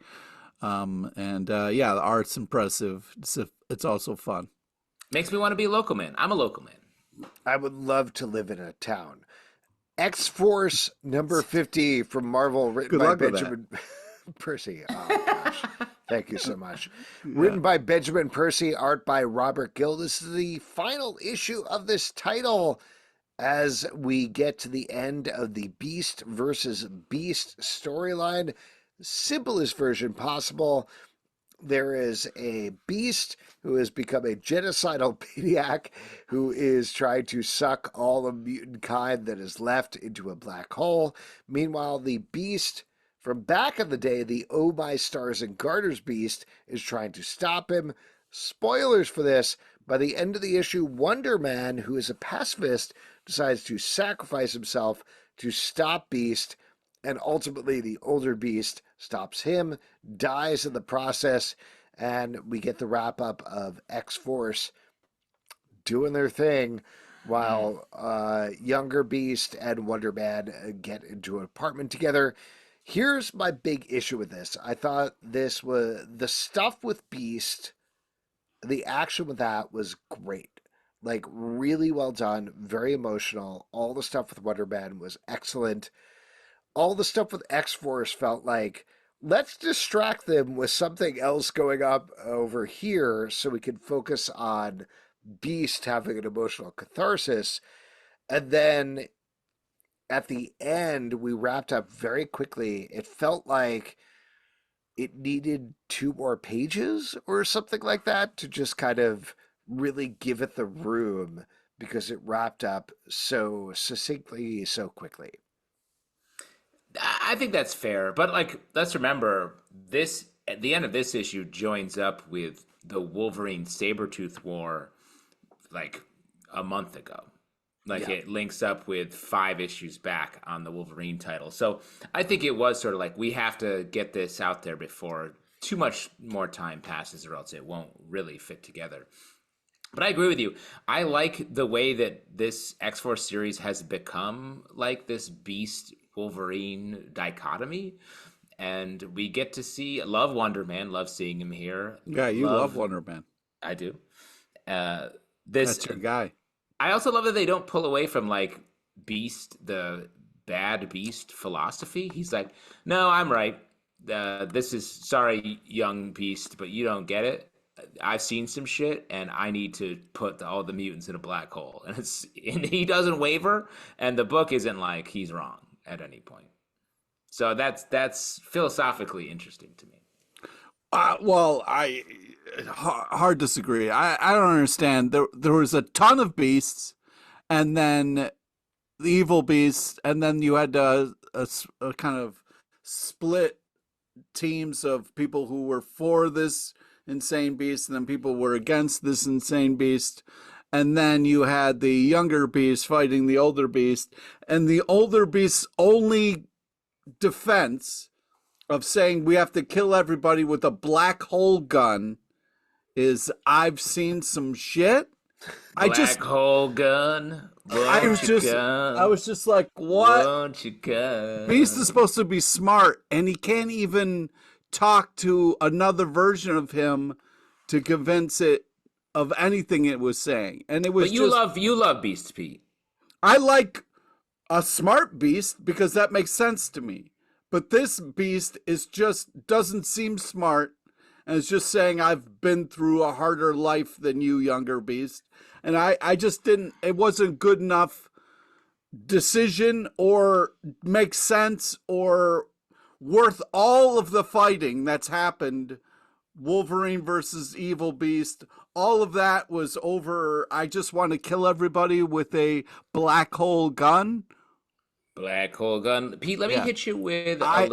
And yeah, the art's impressive. It's also fun.
Makes me want to be a local man. I'm a local man.
I would love to live in a town. X-Force number 50 from Marvel, written
Good
by
luck with that.
Benjamin Percy. Oh, gosh. Thank you so much.
Yeah.
Written by Benjamin Percy, art by Robert Gill. This is the final issue of this title as we get to the end of the Beast versus Beast storyline. Simplest version possible. There is a beast who has become a genocidal maniac who is trying to suck all the mutant kind that is left into a black hole. Meanwhile, the beast from back in the day, the Oh My Stars and Garters beast, is trying to stop him. Spoilers for this. By the end of the issue, Wonder Man, who is a pacifist, decides to sacrifice himself to stop Beast, and ultimately the older Beast stops him, dies in the process, and we get the wrap up of X-Force doing their thing while younger Beast and Wonder Man get into an apartment together. Here's my big issue with this. I thought this was the stuff with Beast, the action with that was great. Like, really well done, very emotional. All the stuff with Wonder Man was excellent. All the stuff with X-Force felt like, let's distract them with something else going up over here so we can focus on Beast having an emotional catharsis. And then at the end, we wrapped up very quickly. It felt like it needed 2 more pages or something like that to just kind of really give it the room because it wrapped up so succinctly, so quickly.
I think that's fair, but like let's remember this at the end of this issue joins up with the Wolverine Sabretooth War like a month ago. Like
Yeah.
it links up with 5 issues back on the Wolverine title. So I think it was sort of like we have to get this out there before too much more time passes or else it won't really fit together. But I agree with you. I like the way that this X-Force series has become like this Beast Wolverine dichotomy. And we get to see, love Wonder Man, love seeing him here.
Yeah, you love Wonder Man.
I do.
That's your guy.
I also love that they don't pull away from like Beast, the bad Beast philosophy. He's like, no, I'm right. This is, sorry, young Beast, but you don't get it. I've seen some shit, and I need to put all the mutants in a black hole. And he doesn't waver, and the book isn't like he's wrong at any point. So that's philosophically interesting to me.
Well, hard disagree. I don't understand. There was a ton of beasts, and then the evil beast, and then you had a kind of split teams of people who were for this insane beast, and then people were against this insane beast. And then you had the younger beast fighting the older beast, and the older beast's only defense of saying we have to kill everybody with a black hole gun is, I've seen some shit.
Black hole gun.
I was just like, what?
Won't you come?
Beast is supposed to be smart, and he can't even talk to another version of him to convince it of anything it was saying. And it was.
But you love Beast, Pete.
I like a smart beast because that makes sense to me. But this beast doesn't seem smart, and it's just saying, I've been through a harder life than you, younger beast. And I just didn't, it wasn't good enough decision or make sense or worth all of the fighting that's happened. Wolverine versus Evil Beast, all of that was over. I just want to kill everybody with a black hole gun.
Black hole gun. Pete, let me hit you with
I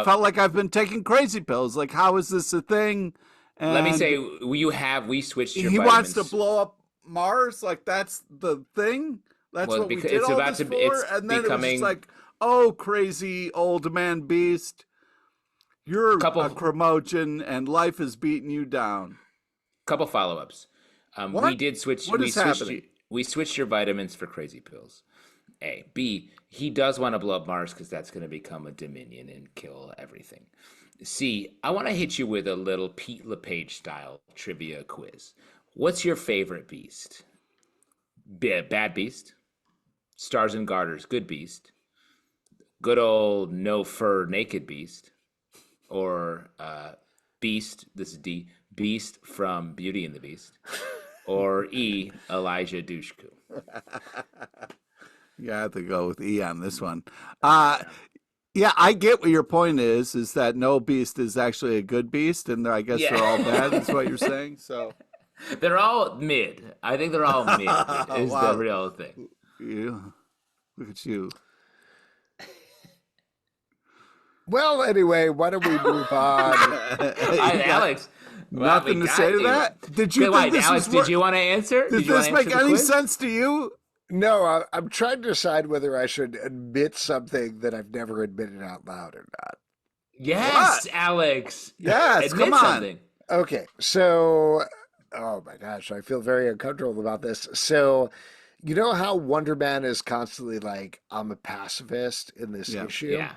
felt like I've been taking crazy pills. Like, how is this a thing? And
let me say, we switched your
he
vitamins.
wants to blow up Mars. Like, that's the thing. That's what we did all this for. And then it was just like, oh, crazy old man beast. You're a curmudgeon, and life is beating you down.
Couple follow-ups. We did switch.
What is happening?
We switched your vitamins for crazy pills. A. B. He does want to blow up Mars because that's going to become a Dominion and kill everything. C. I want to hit you with a little Pete LePage style trivia quiz. What's your favorite beast? Bad Beast, Stars and Garters, Good Beast, good old no fur naked Beast, or Beast, this is D, Beast from Beauty and the Beast, or E, Elijah Dushku.
You have to go with E on this one. Yeah, I get what your point is that no beast is actually a good beast, and I guess they're all bad, is what you're saying. So
they're all mid. I think they're all mid is the real thing.
Yeah. Look at you.
Well, anyway, why don't we move on?
Alex,
nothing to say to that? Did you think this
Alex, did you want to answer?
Did this make any sense to you?
No, I'm trying to decide whether I should admit something that I've never admitted out loud or not.
Yes, what? Alex.
Yes,
admit
come on.
Something.
Okay, so, oh my gosh, I feel very uncomfortable about this. So, you know how Wonder Man is constantly like, I'm a pacifist in this issue?
Yeah.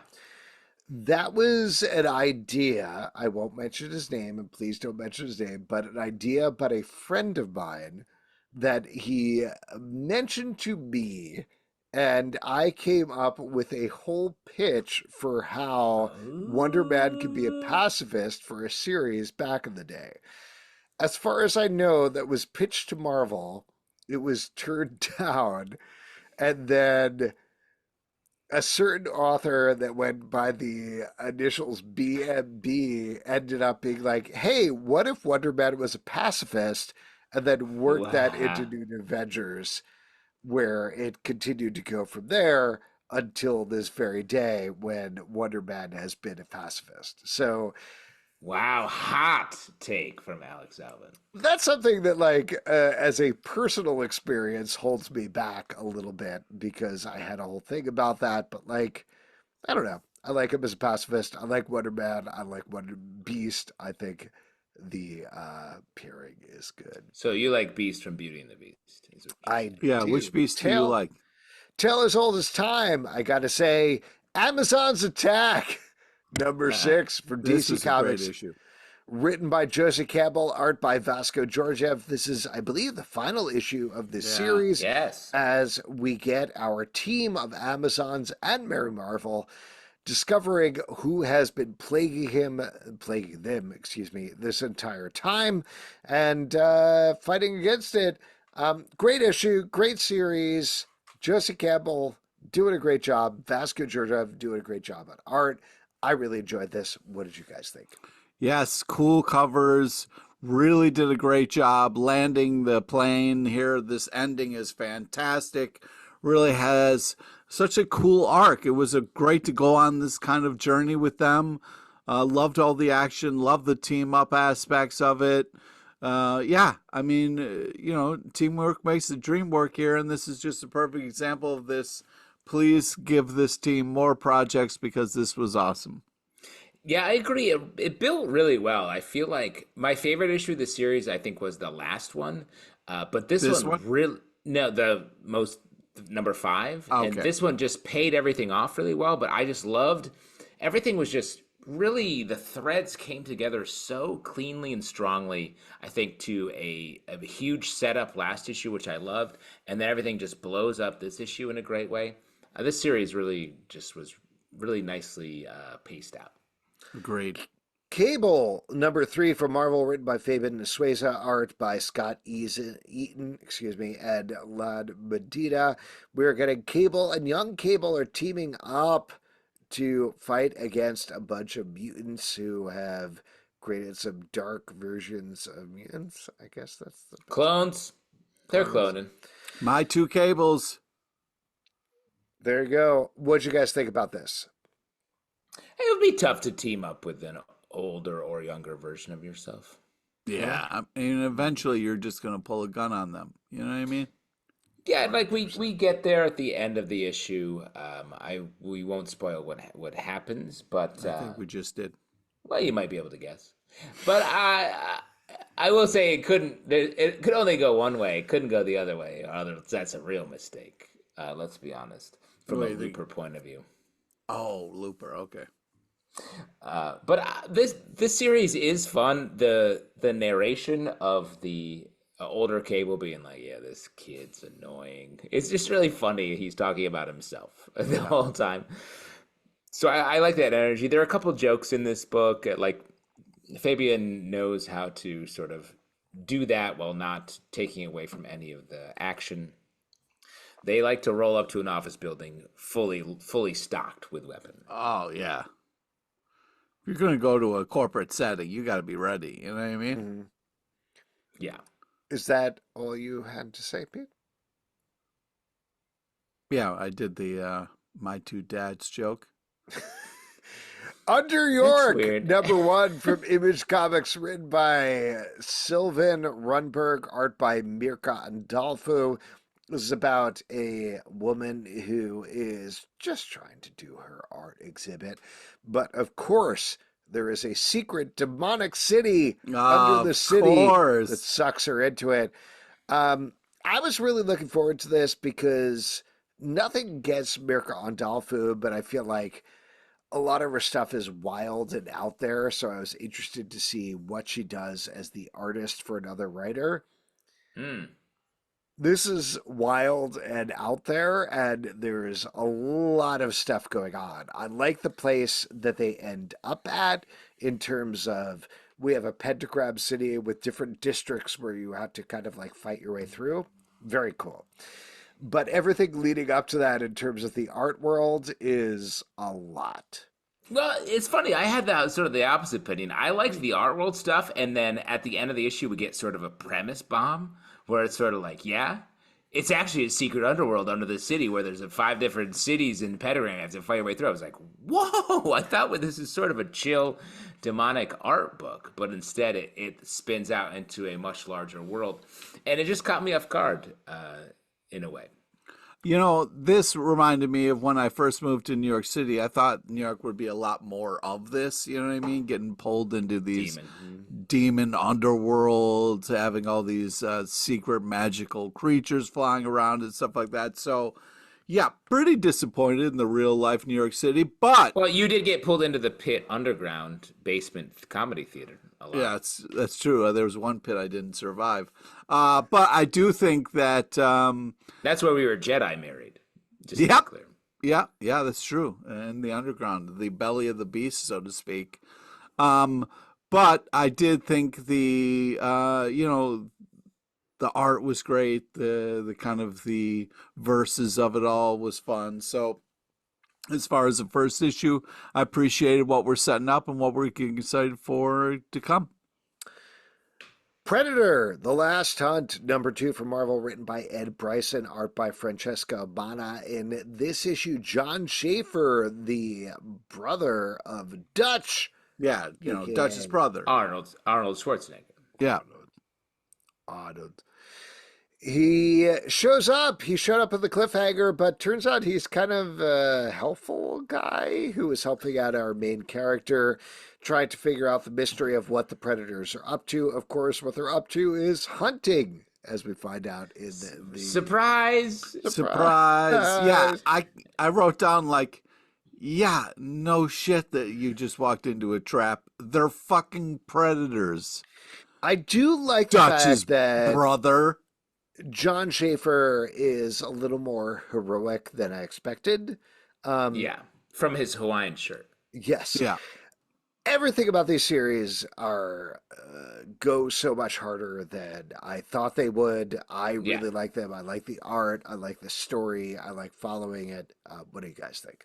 That was an idea. I won't mention his name, and please don't mention his name, but an idea by a friend of mine that he mentioned to me, and I came up with a whole pitch for how Wonder Man could be a pacifist for a series back in the day. As far as I know, that was pitched to Marvel. It was turned down, and then a certain author that went by the initials BMB ended up being like, hey, what if Wonder Man was a pacifist? And then worked that into New Avengers, where it continued to go from there until this very day when Wonder Man has been a pacifist. So,
wow, hot take from Alex Alvin.
That's something that, like, as a personal experience, holds me back a little bit because I had a whole thing about that. But, like, I don't know. I like him as a pacifist. I like Wonder Man. I like Wonder Beast. I think the pairing is good.
So you like Beast from Beauty and the Beast?
Which Beast do you like?
Tale as old as time. I gotta say, Amazon's Attack, number 6 for
This
DC
is a great
Comics.
issue.
Written by Joseph Campbell, art by Vasco Georgiev. This is, I believe, the final issue of this series.
Yes.
As we get our team of Amazons and Mary Marvel discovering who has been plaguing them, this entire time, and fighting against it. Great issue, great series. Joseph Campbell doing a great job. Vasco Georgiev doing a great job on art. I really enjoyed this. What did you guys think?
Yes, cool covers. Really did a great job landing the plane here. This ending is fantastic. Really has such a cool arc. It was great to go on this kind of journey with them. Loved all the action. Loved the team up aspects of it. Yeah, I mean, teamwork makes the dream work here, and this is just a perfect example of this. Please give this team more projects because this was awesome.
Yeah, I agree. It built really well. I feel like my favorite issue of the series, I think, was the last one. But this one really, no, the most, number 5.
Okay.
And this one just paid everything off really well. But I just loved, everything was just really, the threads came together so cleanly and strongly, I think, to a huge setup last issue, which I loved. And then everything just blows up this issue in a great way. This series really just was really nicely paced out.
Agreed.
Cable, number 3 for Marvel, written by Fabian Nsueza, art by Scott Eaton, and Lad Medina. We're getting Cable and young Cable are teaming up to fight against a bunch of mutants who have created some dark versions of mutants. I guess that's the
clones. They're cloning.
My 2 Cables.
There you go. What'd you guys think about this?
It would be tough to team up with an older or younger version of yourself.
Yeah, I mean, eventually you're just going to pull a gun on them. You know what I mean?
Yeah, like we get there at the end of the issue. We won't spoil what happens, but
I think we just did.
Well, you might be able to guess, but I will say it could only go one way. It couldn't go the other way. That's a real mistake. Let's be honest, from a Looper point of view.
Oh, Looper. Okay.
But this series is fun. The narration of the older Cable being like, yeah, this kid's annoying. It's just really funny. He's talking about himself the whole time. So I like that energy. There are a couple jokes in this book. Like Fabian knows how to sort of do that while not taking away from any of the action. They like to roll up to an office building fully stocked with weapons.
Oh, yeah. If you're going to go to a corporate setting, you got to be ready. You know what I mean?
Mm-hmm.
Yeah.
Is that all you had to say, Pete?
Yeah, I did the my 2 dads joke.
Under York, number 1 from Image Comics, written by Sylvan Runberg, art by Mirka Andolfo. This is about a woman who is just trying to do her art exhibit. But of course, there is a secret demonic city under the city that sucks her into it. I was really looking forward to this because nothing gets Mirka Andolfo, but I feel like a lot of her stuff is wild and out there. So I was interested to see what she does as the artist for another writer. This is wild and out there, and there's a lot of stuff going on. I like the place that they end up at in terms of we have a pentagram city with different districts where you have to kind of like fight your way through. Very cool. But everything leading up to that in terms of the art world is a lot.
Well, it's funny. I had sort of the opposite opinion. I liked the art world stuff, and then at the end of the issue, we get sort of a premise bomb where it's sort of like, yeah, it's actually a secret underworld under the city where there's 5 different cities in pentagram. You have to fight your way through. I was like, whoa! I thought this is sort of a chill, demonic art book, but instead it spins out into a much larger world, and it just caught me off guard in a way.
You know, this reminded me of when I first moved to New York City. I thought New York would be a lot more of this, you know what I mean? Getting pulled into these demon underworlds, having all these secret magical creatures flying around and stuff like that. So, Yeah, pretty disappointed in the real life New York City, but
Well, you did get pulled into the pit underground basement comedy theater a lot.
yeah, that's true. There was one pit I didn't survive, but I do think that
That's where we were Jedi married. Just to be
yep,
clear.
yeah, that's true. In the underground, the belly of the beast, so to speak. But I did think the art was great. The kind of the verses of it all was fun. So as far as the first issue, I appreciated what we're setting up and what we're getting excited for to come.
Predator, The Last Hunt, #2 from Marvel, written by Ed Bryson, art by Francesca Bana. In this issue, John Schaefer, the brother of Dutch.
Yeah, Dutch's brother.
Arnold Schwarzenegger.
Yeah.
Arnold. He shows up. He showed up at the cliffhanger, but turns out he's kind of a helpful guy who is helping out our main character, trying to figure out the mystery of what the Predators are up to. Of course, what they're up to is hunting, as we find out in the
Surprise!
Yeah, I wrote down like, yeah, no shit that you just walked into a trap. They're fucking predators.
I do like
Dutch's
the fact that
brother.
John Schaefer is a little more heroic than I expected.
Yeah, from his Hawaiian shirt.
Yes.
Yeah.
Everything about these series are go so much harder than I thought they would. I really like them. I like the art. I like the story. I like following it. What do you guys think?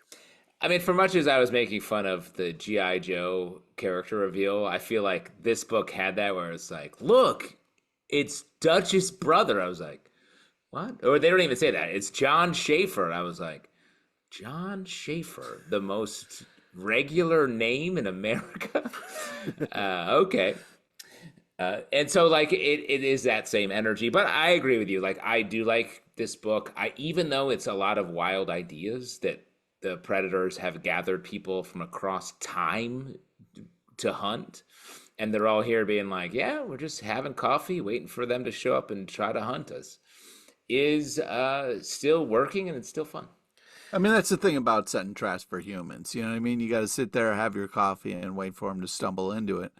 I mean, for much as I was making fun of the G.I. Joe character reveal, I feel like this book had that where it's like, look, it's Dutch's brother. I was like, what? Or they don't even say that. It's John Schaefer. I was like, John Schaefer, the most regular name in America? Okay. And so, like, it is that same energy. But I agree with you. Like, I do like this book. Even though it's a lot of wild ideas that the Predators have gathered people from across time to hunt. And they're all here being like, yeah, we're just having coffee, waiting for them to show up and try to hunt us, is still working, and it's still fun.
I mean, that's the thing about setting traps for humans. You know what I mean? You got to sit there, have your coffee, and wait for them to stumble into it.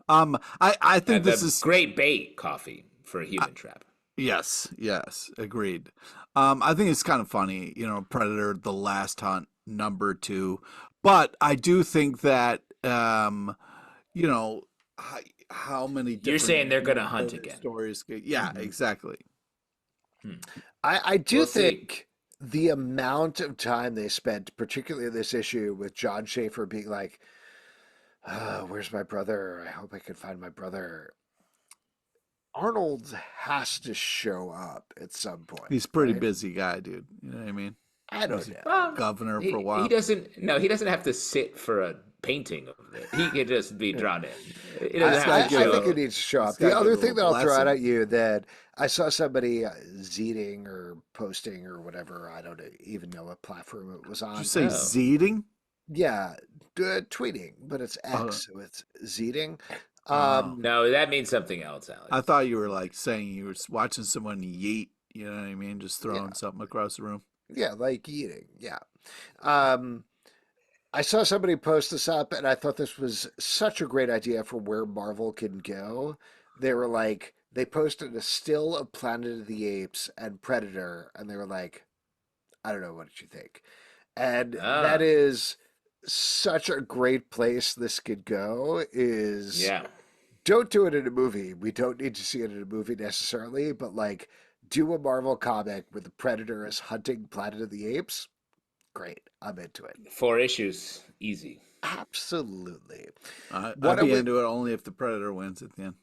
I think this is
great bait coffee for a human trap.
Yes, agreed. I think it's kind of funny, Predator, The Last Hunt, #2. But I do think that, how many different...
You're saying they're going to hunt again.
Stories. Yeah, exactly.
I do think the amount of time they spent, particularly in this issue, with John Schaefer being like, where's my brother? I hope I can find my brother. Arnold has to show up at some point.
He's a pretty busy guy, dude. You know what I mean?
I don't know.
Well,
governor for a while.
He doesn't have to sit for a painting of it. He can just be drawn in.
I think it needs to show up. The other thing that I'll throw out at you that I saw somebody zeeting or posting or whatever, I don't even know what platform it was on.
Did you say zeeting?
Yeah, tweeting, but it's X, so it's zeeting.
No, that means something else, Alex.
I thought you were like saying you were watching someone yeet, you know what I mean? Just throwing something across the room.
Yeah, like eating. Yeah. I saw somebody post this up, and I thought this was such a great idea for where Marvel can go. They were like, they posted a still of Planet of the Apes and Predator, and they were like, I don't know, what did you think? And that is such a great place this could go is don't do it in a movie. We don't need to see it in a movie necessarily, but like do a Marvel comic where the Predator is hunting Planet of the Apes. Great. I'm into it.
4 issues. Easy.
Absolutely.
I'd be into it only if the Predator wins at the end.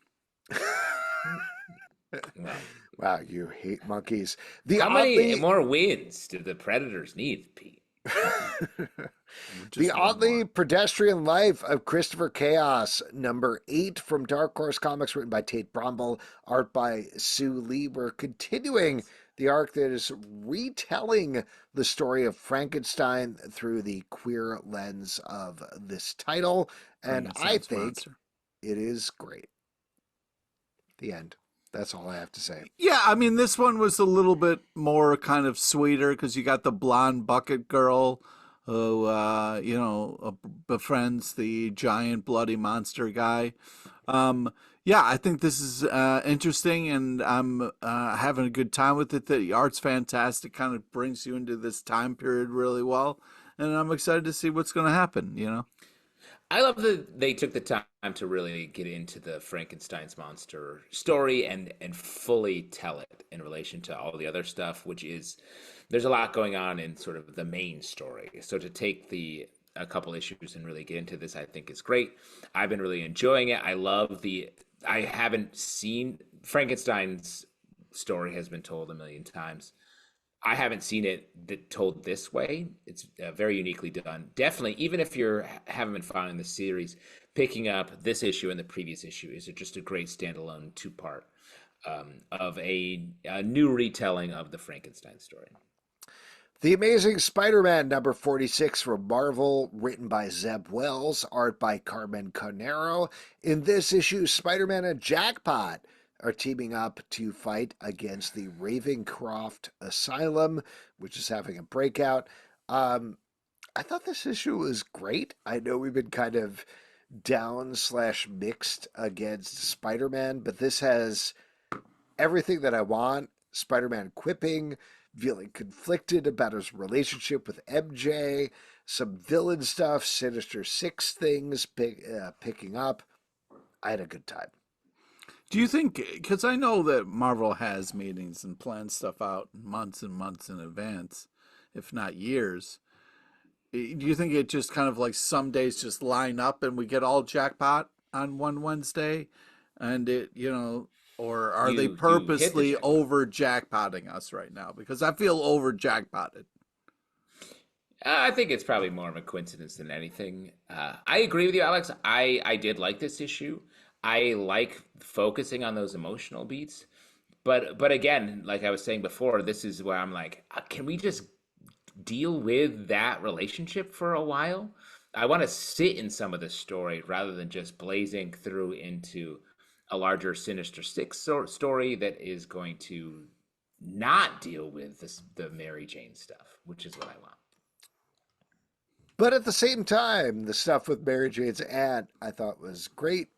Wow, you hate monkeys.
How many more wins do the Predators need, Pete?
The Oddly Pedestrian Life of Christopher Chaos, #8 from Dark Horse Comics, written by Tate Bromble, art by Sue Lee. We're continuing the arc that is retelling the story of Frankenstein through the queer lens of this title, and I think it is great. The end. That's all I have to say.
Yeah, I mean, this one was a little bit more kind of sweeter because you got the blonde bucket girl who, befriends the giant bloody monster guy. Yeah, I think this is interesting, and I'm having a good time with it. The art's fantastic, kind of brings you into this time period really well, and I'm excited to see what's going to happen, you know?
I love that they took the time to really get into the Frankenstein's monster story and fully tell it in relation to all the other stuff, which is there's a lot going on in sort of the main story. So to take a couple issues and really get into this, I think is great. I've been really enjoying it. I haven't seen Frankenstein's story has been told a million times. I haven't seen it told this way. It's very uniquely done. Definitely, even if you haven't been following the series, picking up this issue and the previous issue is just a great standalone two-part of a new retelling of the Frankenstein story.
The Amazing Spider-Man number 46 from Marvel, written by Zeb Wells, art by Carmen Carnero. In this issue, Spider-Man and Jackpot are teaming up to fight against the Ravencroft Asylum, which is having a breakout. I thought this issue was great. I know we've been kind of down/mixed against Spider-Man, but this has everything that I want. Spider-Man quipping, feeling conflicted about his relationship with MJ, some villain stuff, Sinister Six things picking up. I had a good time.
Do you think, because I know that Marvel has meetings and plans stuff out months and months in advance, if not years, do you think it just kind of like some days just line up and we get all Jackpot on one Wednesday and or are they purposely over jackpotting us right now? Because I feel over jackpotted.
I think it's probably more of a coincidence than anything. I agree with you, Alex. I did like this issue. I like focusing on those emotional beats. But again, like I was saying before, this is where I'm like, can we just deal with that relationship for a while? I want to sit in some of the story rather than just blazing through into a larger Sinister Six story that is going to not deal with the Mary Jane stuff, which is what I want.
But at the same time, the stuff with Mary Jane's aunt I thought was great.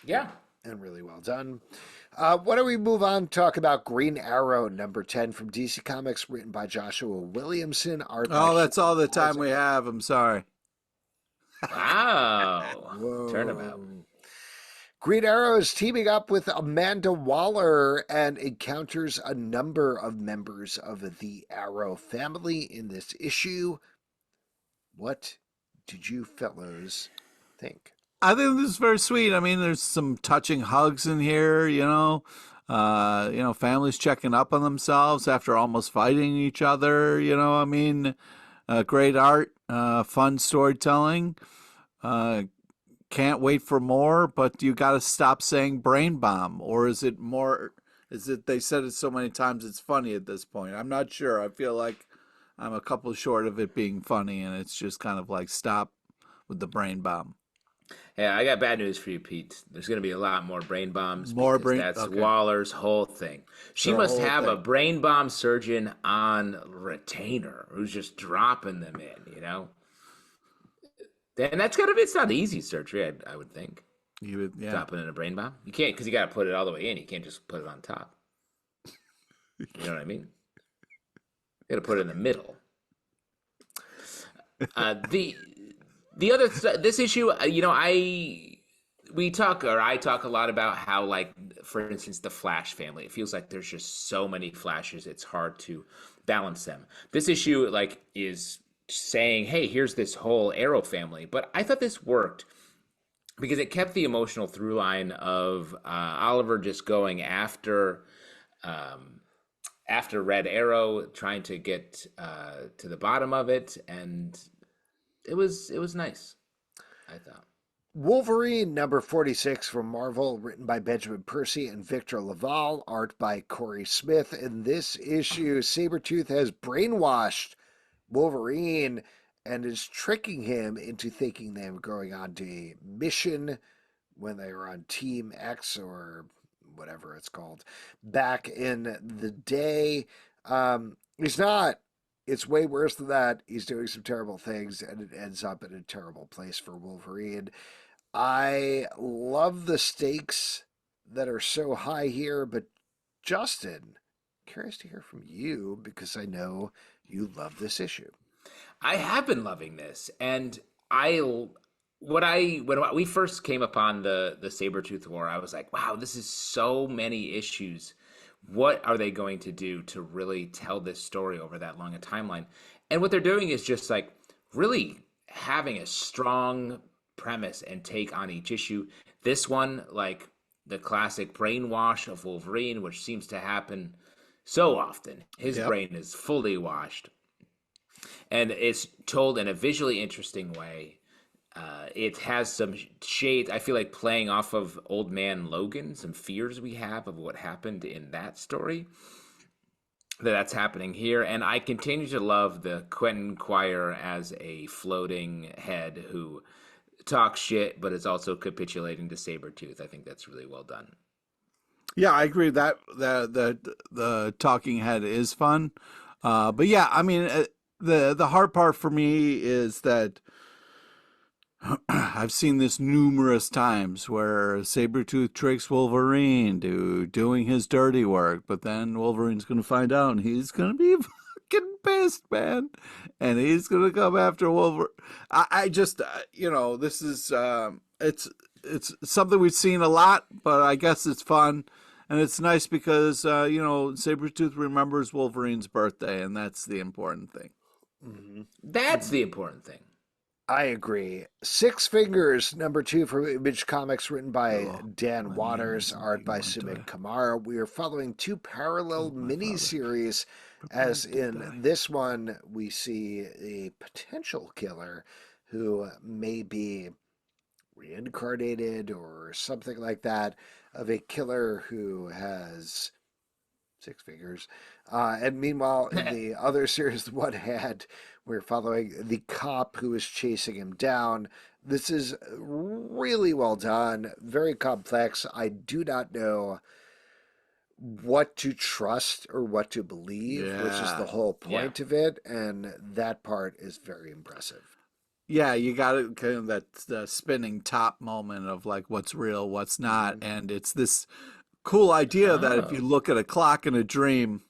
Yeah.
And really well done. Why don't we move on, talk about Green Arrow, number 10 from DC Comics, written by Joshua Williamson. Art
that's all the time we have. I'm sorry.
Wow. Turnabout.
Green Arrow is teaming up with Amanda Waller and encounters a number of members of the Arrow family in this issue. What did you fellows think?
I think this is very sweet. I mean, there's some touching hugs in here, families checking up on themselves after almost fighting each other, I mean, great art, fun storytelling. Can't wait for more, but you got to stop saying brain bomb, or is it they said it so many times it's funny at this point? I'm not sure. I feel like I'm a couple short of it being funny, and it's just kind of like stop with the brain bomb.
Hey, I got bad news for you, Pete. There's going to be a lot more brain bombs. That's
okay.
Waller's whole thing. She must have a brain bomb surgeon on retainer who's just dropping them in, And it's not easy surgery, I would think. Dropping in a brain bomb. You can't, because you got to put it all the way in. You can't just put it on top. You know what I mean? You got to put it in the middle. The other this issue, I talk a lot about how, like, for instance, the Flash family. It feels like there's just so many Flashes, it's hard to balance them. This issue, like, is saying, hey, here's this whole Arrow family. But I thought this worked because it kept the emotional through line of Oliver just going after Red Arrow, trying to get to the bottom of it, and it was nice, I thought.
Wolverine number 46 from Marvel, written by Benjamin Percy and Victor Laval, art by Corey Smith. In this issue, Sabretooth has brainwashed Wolverine and is tricking him into thinking they were going on a mission when they were on Team X or whatever it's called, back in the day. He's not. It's way worse than that. He's doing some terrible things, and it ends up in a terrible place for Wolverine. I love the stakes that are so high here, but Justin, curious to hear from you because I know you love this issue.
I have been loving this, and when we first came upon the Sabretooth War, I was like, wow, this is so many issues. What are they going to do to really tell this story over that long a timeline? And what they're doing is just like really having a strong premise and take on each issue. This one, like the classic brainwash of Wolverine, which seems to happen so often. His brain is fully washed. And it's told in a visually interesting way. It has some shades, I feel like, playing off of Old Man Logan, some fears we have of what happened in that story. That's happening here. And I continue to love the Quentin Quire as a floating head who talks shit, but is also capitulating to Sabretooth. I think that's really well done.
Yeah, I agree that the talking head is fun. But yeah, I mean, the hard part for me is that I've seen this numerous times where Sabretooth tricks Wolverine to doing his dirty work, but then Wolverine's going to find out and he's going to be fucking pissed, man. And he's going to come after Wolverine. I just, this is, it's something we've seen a lot, but I guess it's fun. And it's nice because, Sabretooth remembers Wolverine's birthday, and that's the important thing.
Mm-hmm.
That's the important thing.
I agree. Six Fingers, #2 from Image Comics, written by Dan Waters, art by Sumit Kamara. We are following two parallel miniseries, as in this one we see a potential killer who may be reincarnated or something like that, of a killer who has six fingers. And meanwhile, in the other series, the one hand, we're following the cop who is chasing him down. This is really well done, very complex. I do not know what to trust or what to believe, which is the whole point of it, and that part is very impressive.
Yeah, you got it, kind of that the spinning top moment of like what's real, what's not, and it's this cool idea that if you look at a clock in a dream,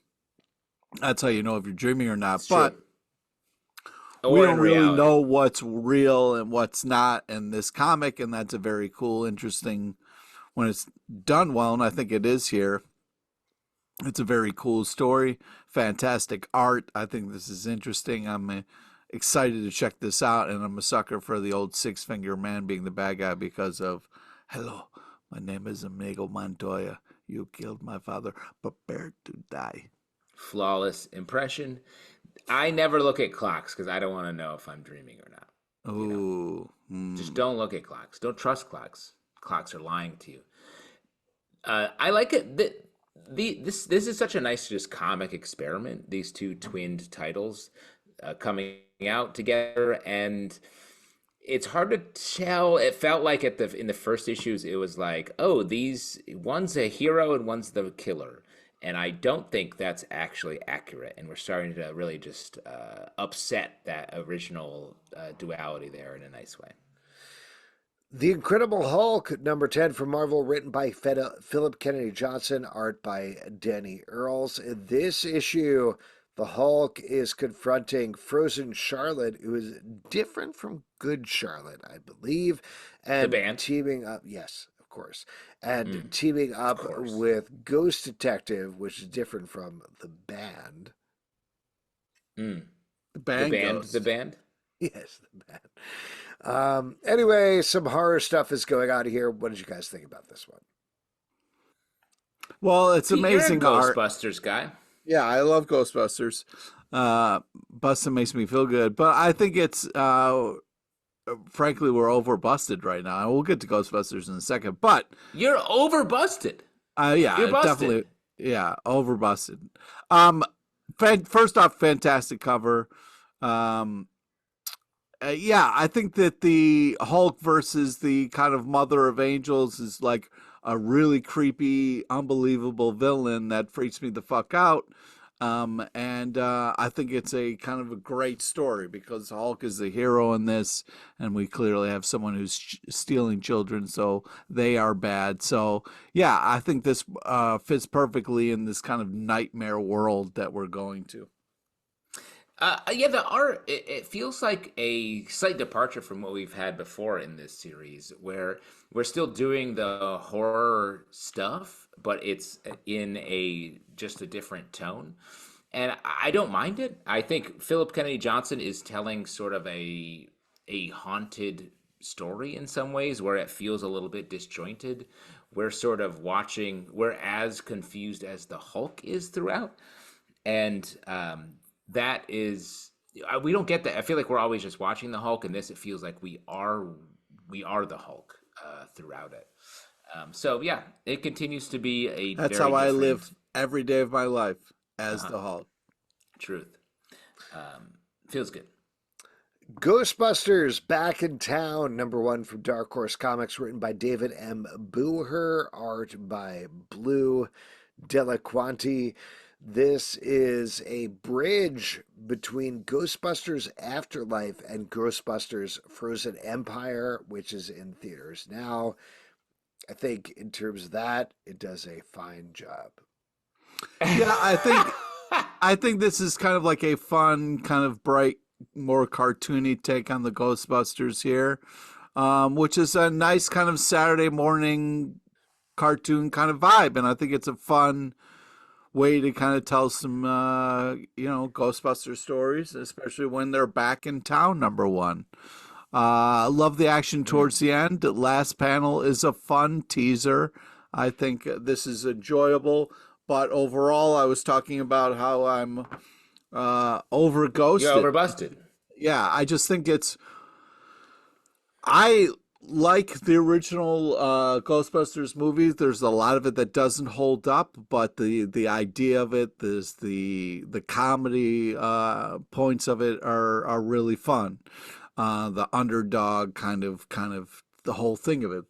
that's how you know if you're dreaming or not. But we don't really know what's real and what's not in this comic, and that's a very cool, interesting, when it's done well, and I think it is here. It's a very cool story, fantastic art. I think this is interesting. I'm excited to check this out, and I'm a sucker for the old Six Finger Man being the bad guy because of, hello, my name is Amigo Montoya. You killed my father. Prepare to die.
Flawless impression. I never look at clocks because I don't want to know if I'm dreaming or not.
Ooh.
Just don't look at clocks. Don't trust clocks. Clocks are lying to you. I like it. This is such a nice just comic experiment. These two twinned titles coming out together, and it's hard to tell. It felt like in the first issues, it was like, oh, one's a hero and one's the killer. And I don't think that's actually accurate. And we're starting to really just upset that original duality there in a nice way.
The Incredible Hulk, #10 from Marvel, written by Philip Kennedy Johnson, art by Danny Earls. In this issue, the Hulk is confronting Frozen Charlotte, who is different from Good Charlotte, I believe. And
the band?
Teaming up, yes, of course. And teaming up with Ghost Detective, which is different from the band.
The band?
The band?
Yes, the band. Anyway, some horror stuff is going on here. What did you guys think about this one?
Well, it's amazing art.
Ghostbusters guy.
Yeah, I love Ghostbusters. Busting makes me feel good, but I think it's frankly we're over busted right now. And we'll get to Ghostbusters in a second, but
you're over busted.
Yeah,
you're busted.
Definitely. Yeah, over busted. First off, fantastic cover. Yeah, I think that the Hulk versus the kind of Mother of Angels is like a really creepy, unbelievable villain that freaks me the fuck out. And I think it's a kind of a great story because Hulk is the hero in this, and we clearly have someone who's stealing children, so they are bad. So yeah, I think this fits perfectly in this kind of nightmare world that we're going to.
Yeah, the art, it feels like a slight departure from what we've had before in this series, where we're still doing the horror stuff, but it's in a just a different tone. And I don't mind it. I think Philip Kennedy Johnson is telling sort of a haunted story in some ways, where it feels a little bit disjointed. We're sort of watching, we're as confused as the Hulk is throughout. And that is, we don't get that. I feel like we're always just watching the Hulk, and this it feels like we are the Hulk throughout it. So yeah, it continues to be a
That's
very
how I
different
live every day of my life as the Hulk.
truth. Feels good.
Ghostbusters Back in Town, #1 from Dark Horse Comics, written by David M. Booher, art by Blue Delaquanti. This is a bridge between Ghostbusters Afterlife and Ghostbusters Frozen Empire, which is in theaters now. I think in terms of that, it does a fine job.
Yeah, I think this is kind of like a fun, kind of bright, more cartoony take on the Ghostbusters here, which is a nice kind of Saturday morning cartoon kind of vibe, and I think it's a fun way to kind of tell some Ghostbuster stories, especially when they're back in town. #1. I love the action towards the end. The last panel is a fun teaser. I think this is enjoyable, but overall, I was talking about how I'm over Ghosted.
You're overbusted.
Yeah, I just think I like the original Ghostbusters movies. There's a lot of it that doesn't hold up, but the idea of it, there's the comedy points of it are really fun. The underdog kind of the whole thing of it.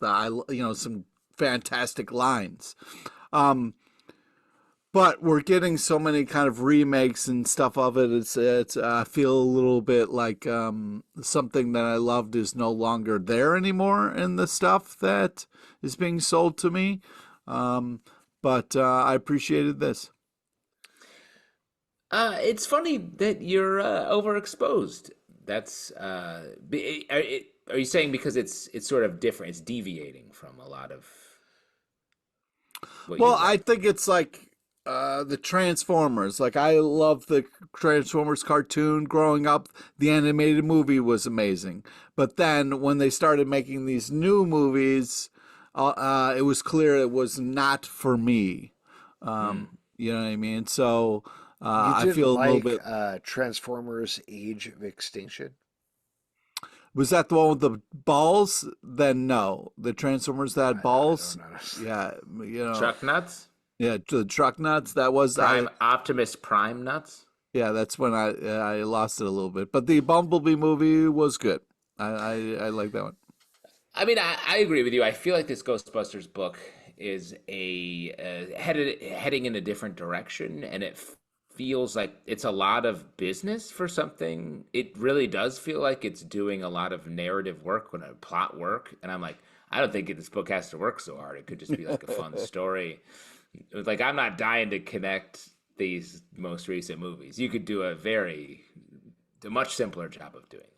Some fantastic lines. But we're getting so many kind of remakes and stuff of it. It's I feel a little bit like something that I loved is no longer there anymore in the stuff that is being sold to me. But I appreciated this.
It's funny that you're overexposed. That's are you saying because it's sort of different? It's deviating from a lot of what you
Well,
like.
I think it's like the Transformers. Like I love the Transformers cartoon growing up. The animated movie was amazing. But then when they started making these new movies, it was clear it was not for me. You know what I mean? So
You
I
didn't
feel a little
like
bit.
Transformers Age of Extinction?
Was that the one with the balls? Then no. The Transformers that had
I
balls?
don't know.
Yeah,
Truck nuts,
yeah, the truck nuts. That was
Optimus Prime nuts.
yeah, that's when I lost it a little bit. But the Bumblebee movie was good. I like that one.
I mean, I agree with you. I feel like this Ghostbusters book is heading in a different direction, and it feels like it's a lot of business for something. It really does feel like it's doing a lot of narrative work and plot work, and I'm like, I don't think this book has to work so hard. It could just be like a fun story. Like I'm not dying to connect these most recent movies. You could do a much simpler job of doing that.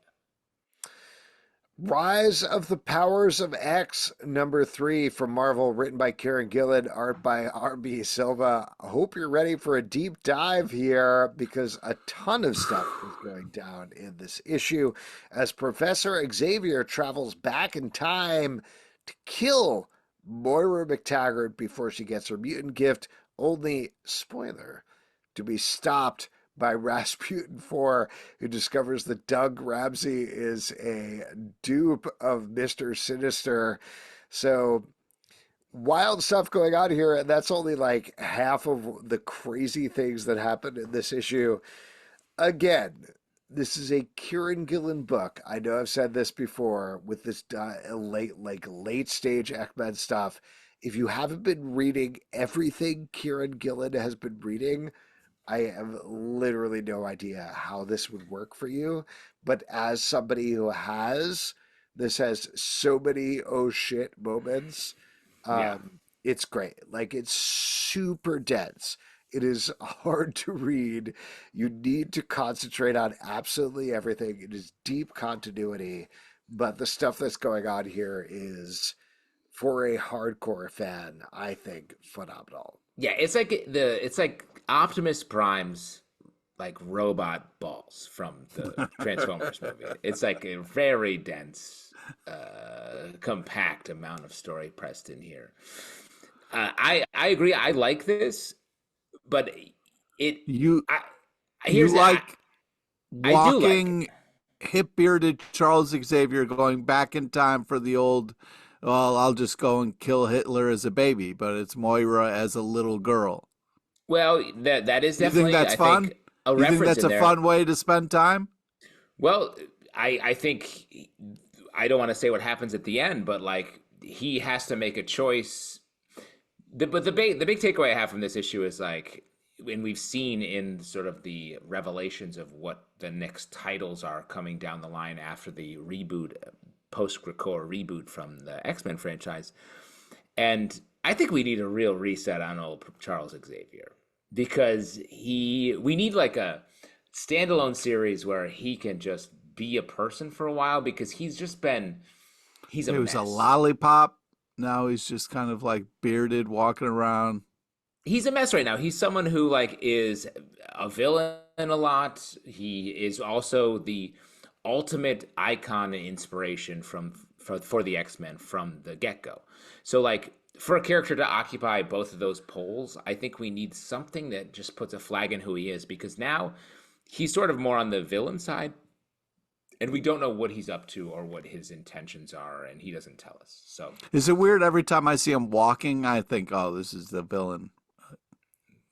Rise of the Powers of X, #3 from Marvel, written by Karen Gillan, art by R.B. Silva. I hope you're ready for a deep dive here because a ton of stuff is going down in this issue as Professor Xavier travels back in time to kill Moira McTaggart before she gets her mutant gift, only, spoiler, to be stopped by Rasputin 4, who discovers that Doug Ramsey is a dupe of Mr. Sinister. So wild stuff going on here, and that's only like half of the crazy things that happened in this issue. Again, this is a Kieran Gillen book. I know I've said this before with this late stage X-Men stuff. If you haven't been reading everything Kieran Gillen has been reading, I have literally no idea how this would work for you. But as somebody who has, this has so many oh shit moments.
Yeah.
It's great. Like, it's super dense. It is hard to read. You need to concentrate on absolutely everything. It is deep continuity, but the stuff that's going on here is, for a hardcore fan, I think phenomenal.
Yeah, it's like Optimus Prime's like robot balls from the Transformers movie. It's like a very dense, compact amount of story pressed in here. I agree. I like this, but it
You
I
you
here's
like
I do like it.
walking hip bearded Charles Xavier going back in time for the old, well, I'll just go and kill Hitler as a baby, but it's Moira as a little girl.
Well, that is
You think
definitely
that's
I
fun?
think a
You think
reference
that's
in
a
there.
fun way to spend time?
Well, I think I don't want to say what happens at the end, but like he has to make a choice. But the big takeaway I have from this issue is like, and we've seen in sort of the revelations of what the next titles are coming down the line after the reboot, post-record reboot from the X-Men franchise, and I think we need a real reset on old Charles Xavier because we need like a standalone series where he can just be a person for a while because he's a
He was a
mess.
lollipop. Now he's just kind of like bearded, walking around.
He's a mess right now. He's someone who like is a villain a lot. He is also the ultimate icon and inspiration for the X-Men from the get-go. So like for a character to occupy both of those poles, I think we need something that just puts a flag in who he is because now he's sort of more on the villain side and we don't know what he's up to or what his intentions are and he doesn't tell us. So
Is it weird every time I see him walking, I think, oh, this is the villain?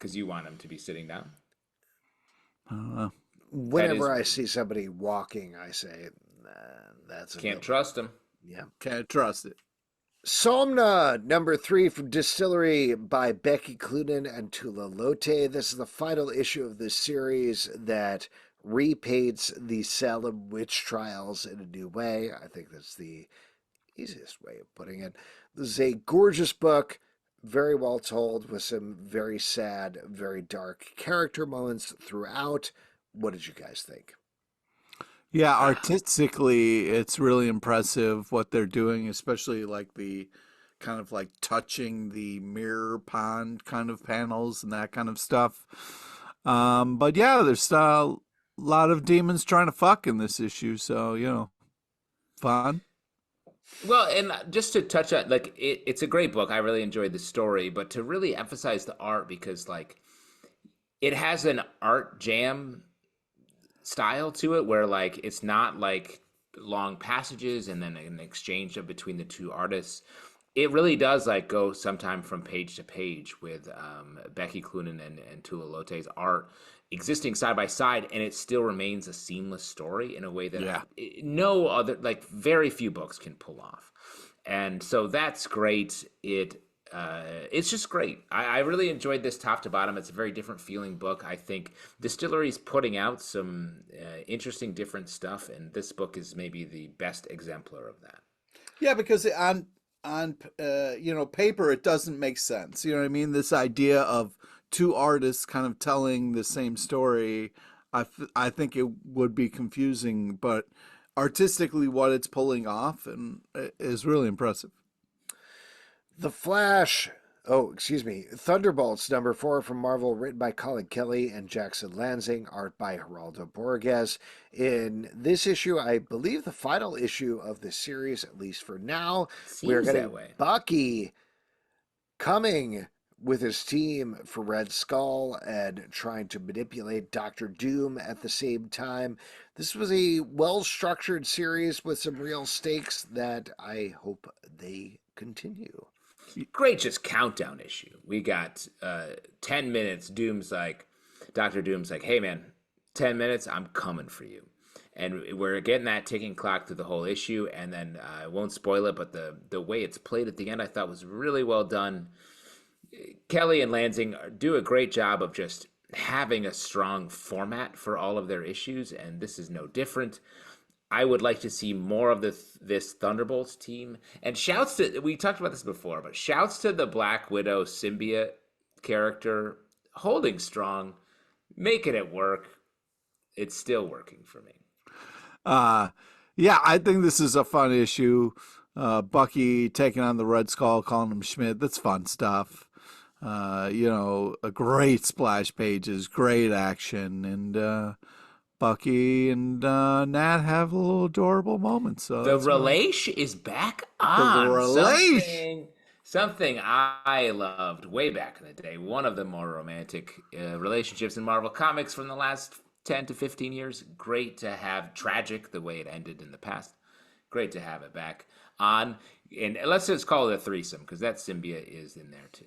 because you want him to be sitting down.
I don't know.
Whenever I
weird.
see somebody walking, I say, nah, that's a
Can't
villain.
trust him.
Yeah.
Can't trust it.
Somna, number 3 from Distillery by Becky Cloonan and Tula Lote. This is the final issue of this series that repaints the Salem witch trials in a new way. I think that's the easiest way of putting it. This is a gorgeous book, very well told, with some very sad, very dark character moments throughout. What did you guys think?
Yeah, artistically, it's really impressive what they're doing, especially like the kind of like touching the mirror pond kind of panels and that kind of stuff. But yeah, there's a lot of demons trying to fuck in this issue, so fun.
Well, and just to touch on, like, it's a great book. I really enjoyed the story, but to really emphasize the art because, like, it has an art jam style to it where, like, it's not like long passages and then an exchange of between the two artists. It really does, like, go sometime from page to page with Becky Cloonan and Tula Lote's art existing side by side, and it still remains a seamless story in a way that
Yeah.
no other, like very few books can pull off. And so that's great. It's just great. I really enjoyed this top to bottom. It's a very different feeling book. I think Distillery's putting out some interesting different stuff, and this book is maybe the best exemplar of that.
Yeah, because on paper it doesn't make sense. You know what I mean? This idea of two artists kind of telling the same story, I think it would be confusing, but artistically what it's pulling off and is really impressive.
The Flash, Thunderbolts number 4 from Marvel, written by Colin Kelly and Jackson Lansing, art by Geraldo Borges. In this issue, I believe the final issue of the series, at least for now, we're
Seems
getting
that way.
Bucky coming with his team for Red Skull and trying to manipulate Doctor Doom at the same time. This was a well-structured series with some real stakes that I hope they continue.
Great just countdown issue. We got 10 minutes. Dr. Doom's like, hey man, 10 minutes, I'm coming for you. And we're getting that ticking clock through the whole issue. And then I won't spoil it, but the way it's played at the end, I thought was really well done. Kelly and Lansing do a great job of just having a strong format for all of their issues, and this is no different. I would like to see more of this Thunderbolts team. And shouts to, we talked about this before, but shouts to the Black Widow symbiote character, holding strong, making it work. It's still working for me.
Yeah, I think this is a fun issue. Bucky taking on the Red Skull, calling him Schmidt. That's fun stuff. A great splash pages, great action, and Bucky and Nat have little adorable moments. So
the relation is back on.
The relation.
Something I loved way back in the day. One of the more romantic relationships in Marvel Comics from the last 10 to 15 years. Great to have. Tragic the way it ended in the past. Great to have it back on. And let's just call it a threesome, because that symbiote is in there too.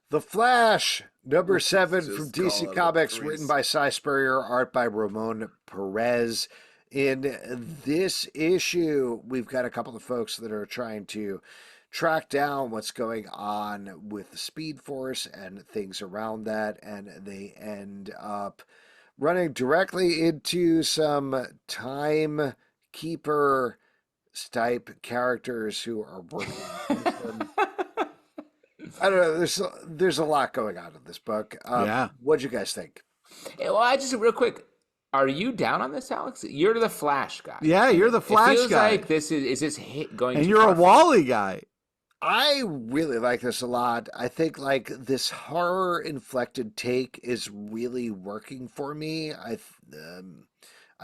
The Flash, number 7 from DC Comics, written by Cy Spurrier, art by Ramon Perez. In this issue, we've got a couple of folks that are trying to track down what's going on with the Speed Force and things around that, and they end up running directly into some timekeeper type characters who are working with them. I don't know. There's a lot going on in this book.
Yeah.
What'd you guys think?
Well, I just real quick. Are you down on this, Alex? You're the Flash guy.
Yeah, you're the Flash guy.
It feels like this is this hit going.
And you're a Wally guy.
I really like this a lot. I think like this horror inflected take is really working for me. I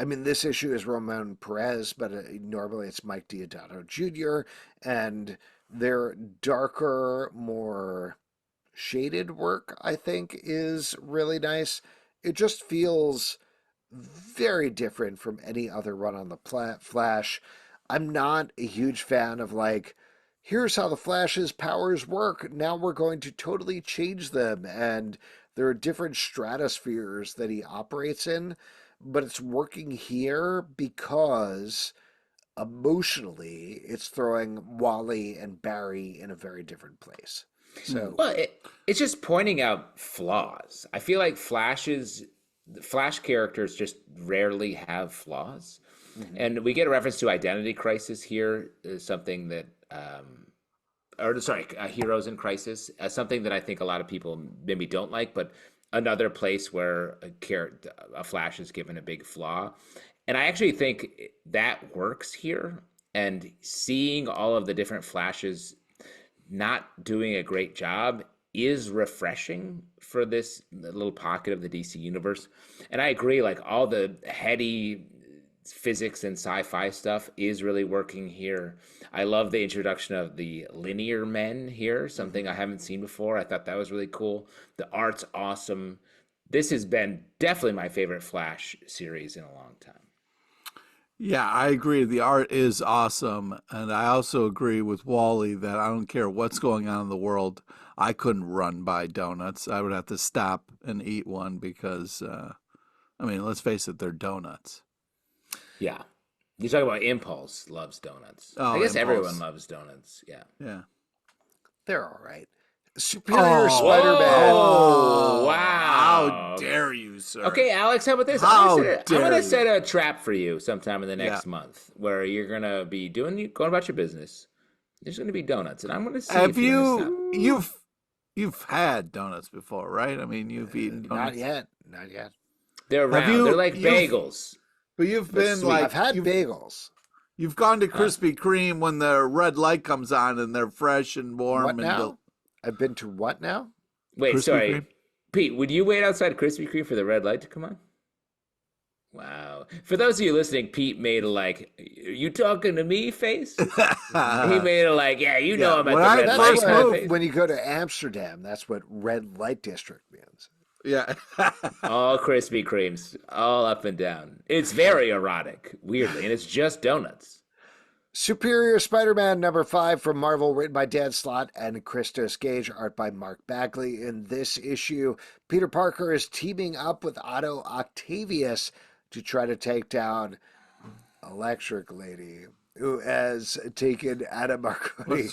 mean, this issue is Ramon Perez, but normally it's Mike Deodato Jr. and their darker, more shaded work, I think, is really nice. It just feels very different from any other run on the Flash. I'm not a huge fan of like, here's how the Flash's powers work. Now we're going to totally change them. And there are different stratospheres that he operates in, but it's working here because emotionally, it's throwing Wally and Barry in a very different place. So,
well, it's just pointing out flaws. I feel like Flash characters just rarely have flaws, and we get a reference to identity crisis here, something that, Heroes in Crisis, something that I think a lot of people maybe don't like, but another place where a Flash is given a big flaw. And I actually think that works here. And seeing all of the different Flashes not doing a great job is refreshing for this little pocket of the DC universe. And I agree, like all the heady physics and sci-fi stuff is really working here. I love the introduction of the linear men here, something I haven't seen before. I thought that was really cool. The art's awesome. This has been definitely my favorite Flash series in a long time.
Yeah, I agree. The art is awesome. And I also agree with Wally that I don't care what's going on in the world. I couldn't run by donuts. I would have to stop and eat one because, let's face it, they're donuts.
Yeah. You talk about Impulse loves donuts.
Oh,
I guess
Impulse.
Everyone loves donuts. Yeah.
Yeah.
They're all right. Superior Spider-Man.
Oh, wow.
How dare you, sir?
Okay, Alex, how about this? I'm going to set a trap for you sometime in the next month where you're going to be going about your business. There's going to be donuts, and I'm going to see if
you've had donuts before, right? I mean, you've eaten donuts.
Not yet.
They're round. They're like bagels.
But you've been like...
I've had bagels.
You've gone to Krispy Kreme when the red light comes on and they're fresh and warm.
What now? I've been to what now?
Wait,
Krispy
sorry.
Kreme?
Pete, would you wait outside Krispy Kreme for the red light to come on? Wow. For those of you listening, Pete made a like, you talking to me face? He made a like, yeah, you know I'm at the red light kind of face.
When you go to Amsterdam, that's what red light district means.
Yeah.
All Krispy Kremes, all up and down. It's very erotic, weirdly, and it's just donuts.
Superior Spider-Man number 5 from Marvel, written by Dan Slott and Christos Gage, art by Mark Bagley. In this issue, Peter Parker is teaming up with Otto Octavius to try to take down Electric Lady, who has taken Adam Marconi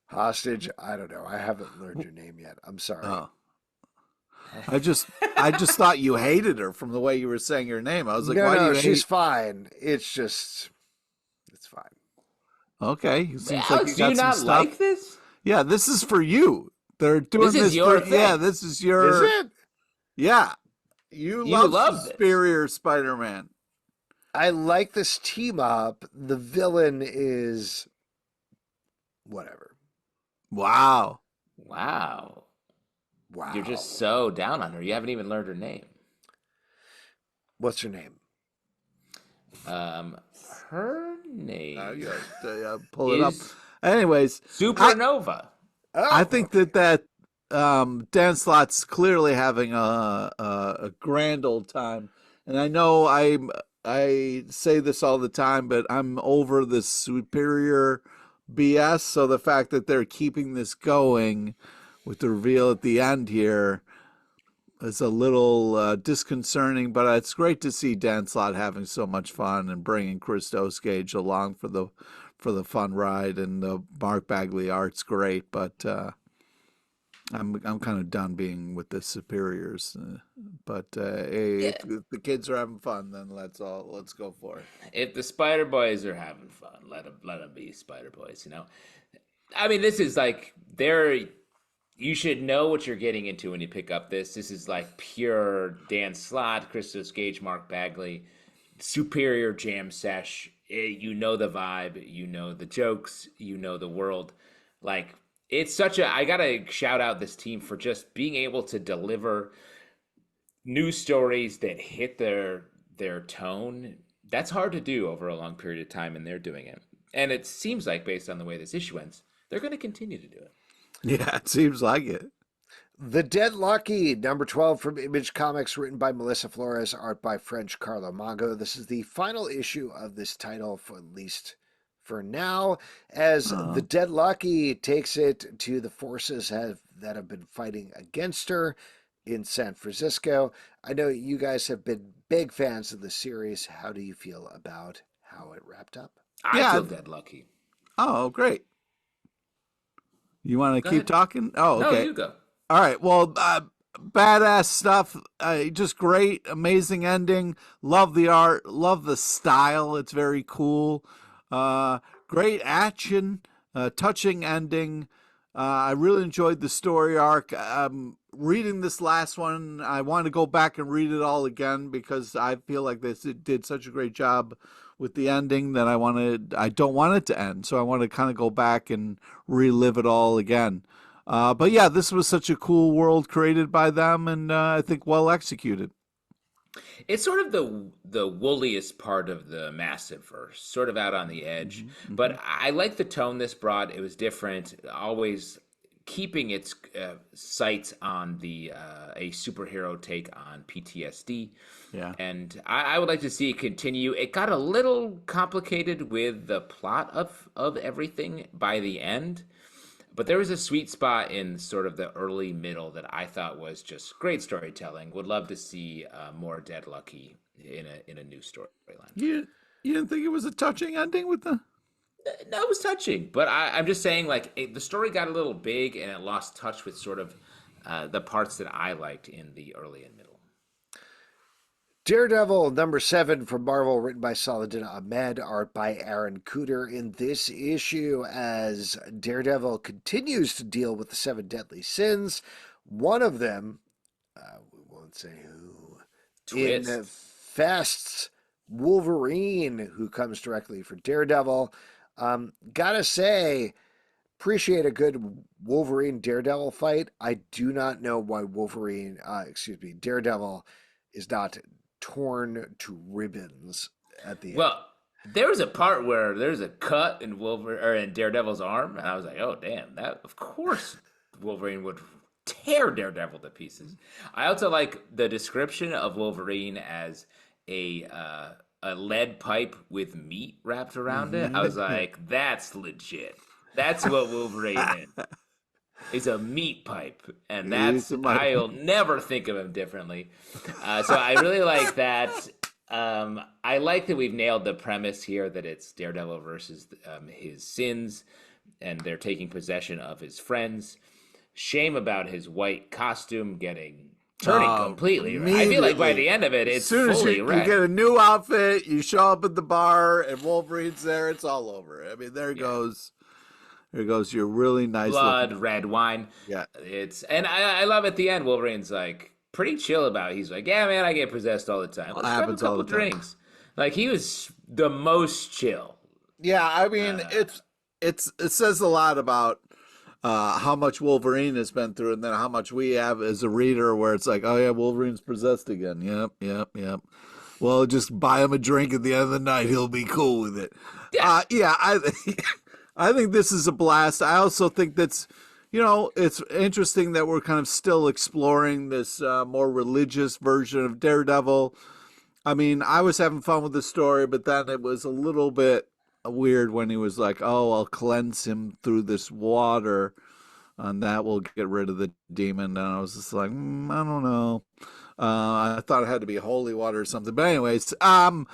hostage. I don't know. I haven't learned your name yet. I'm sorry.
Oh. I just thought you hated her from the way you were saying her name. I was like, why do you hate?
She's fine. It's fine.
Okay. It seems
Alex,
like you got
do you not
some stuff.
like this?
Yeah, this is for you. They're doing
This is your thing.
Yeah, this is your.
Is it?
Yeah, you love
this.
Superior Spider-Man.
I like this team up. The villain is whatever.
Wow.
Wow.
Wow.
You're just so down on her. You haven't even learned her name.
What's her name?
Her name
Pull it up. Anyways,
Supernova.
I think that Dan Slott's clearly having a grand old time, and I know I say this all the time, but I'm over this Superior BS. So the fact that they're keeping this going with the reveal at the end here is a little disconcerting, but it's great to see Dan Slott having so much fun and bringing Chris Gage along for the fun ride, and the Mark Bagley art's great, but I'm kind of done being with the Superiors. But if the kids are having fun, then let's go for it.
If the Spider Boys are having fun, let them be Spider Boys. You know, I mean, this is like you should know what you're getting into when you pick up this. This is like pure Dan Slott, Christos Gage, Mark Bagley, Superior jam sesh. You know the vibe, you know the jokes, you know the world. Like, it's I gotta shout out this team for just being able to deliver news stories that hit their tone. That's hard to do over a long period of time, and they're doing it. And it seems like, based on the way this issue ends, they're going to continue to do it.
Yeah, it seems like it.
The Dead Lucky, number 12 from Image Comics, written by Melissa Flores, art by French Carlo Mongo. This is the final issue of this title, for at least for now, as the Dead Lucky takes it to the forces that have been fighting against her in San Francisco. I know you guys have been big fans of the series. How do you feel about how it wrapped up?
I feel Dead Lucky.
Oh, great. You want to keep talking? Oh, okay.
No, you go.
All right. Well, badass stuff. Just great, amazing ending. Love the art. Love the style. It's very cool. Great action. Touching ending. I really enjoyed the story arc. Reading this last one, I want to go back and read it all again because I feel like it did such a great job with the ending that I don't want it to end. So I want to kind of go back and relive it all again. But yeah, this was such a cool world created by them, and I think well executed.
It's sort of the wooliest part of the Massive verse, sort of out on the edge. Mm-hmm. But I like the tone this brought. It was different, always keeping its sights on a superhero take on PTSD.
Yeah.
And I would like to see it continue. It got a little complicated with the plot of everything by the end. But there was a sweet spot in sort of the early middle that I thought was just great storytelling. Would love to see more Dead Lucky in a new storyline.
You didn't think it was a touching ending with the?
No, it was touching, but I'm just saying, like, the story got a little big and it lost touch with sort of the parts that I liked in the early and middle.
Daredevil, number 7 from Marvel, written by Saladin Ahmed, art by Aaron Cooter. In this issue, as Daredevil continues to deal with the 7 deadly sins, one of them, we won't say who, infests Wolverine, who comes directly for Daredevil. Gotta say, appreciate a good Wolverine Daredevil fight. I do not know why Daredevil is not torn to ribbons at the end.
Well, there was a part where there's a cut in Daredevil's arm, and I was like, "Oh, damn! That of course Wolverine would tear Daredevil to pieces." I also like the description of Wolverine as a lead pipe with meat wrapped around it. I was like, "That's legit. That's what Wolverine is. Is a meat pipe," and I'll never think of him differently. So I really like that. I like that we've nailed the premise here that it's Daredevil versus his sins, and they're taking possession of his friends. Shame about his white costume turning completely red. I feel like by the end of it, it's fully red. As soon as
you get a new outfit, you show up at the bar, and Wolverine's there, it's all over. I mean, there goes your really nice
blood,
looking...
red wine.
Yeah.
And I love at the end, Wolverine's like pretty chill about it. He's like, yeah, man, I get possessed all the time. Let's grab a couple drinks. Like, he was the most chill.
Yeah, I mean, it says a lot about how much Wolverine has been through, and then how much we have as a reader, where it's like, oh yeah, Wolverine's possessed again. Yep. Well, just buy him a drink at the end of the night; he'll be cool with it. Yeah, I think this is a blast. I also think that's, it's interesting that we're kind of still exploring this more religious version of Daredevil. I mean, I was having fun with the story, but then it was a little bit weird when he was like, oh, I'll cleanse him through this water and that will get rid of the demon. And I was just like, I don't know. I thought it had to be holy water or something. But anyways, other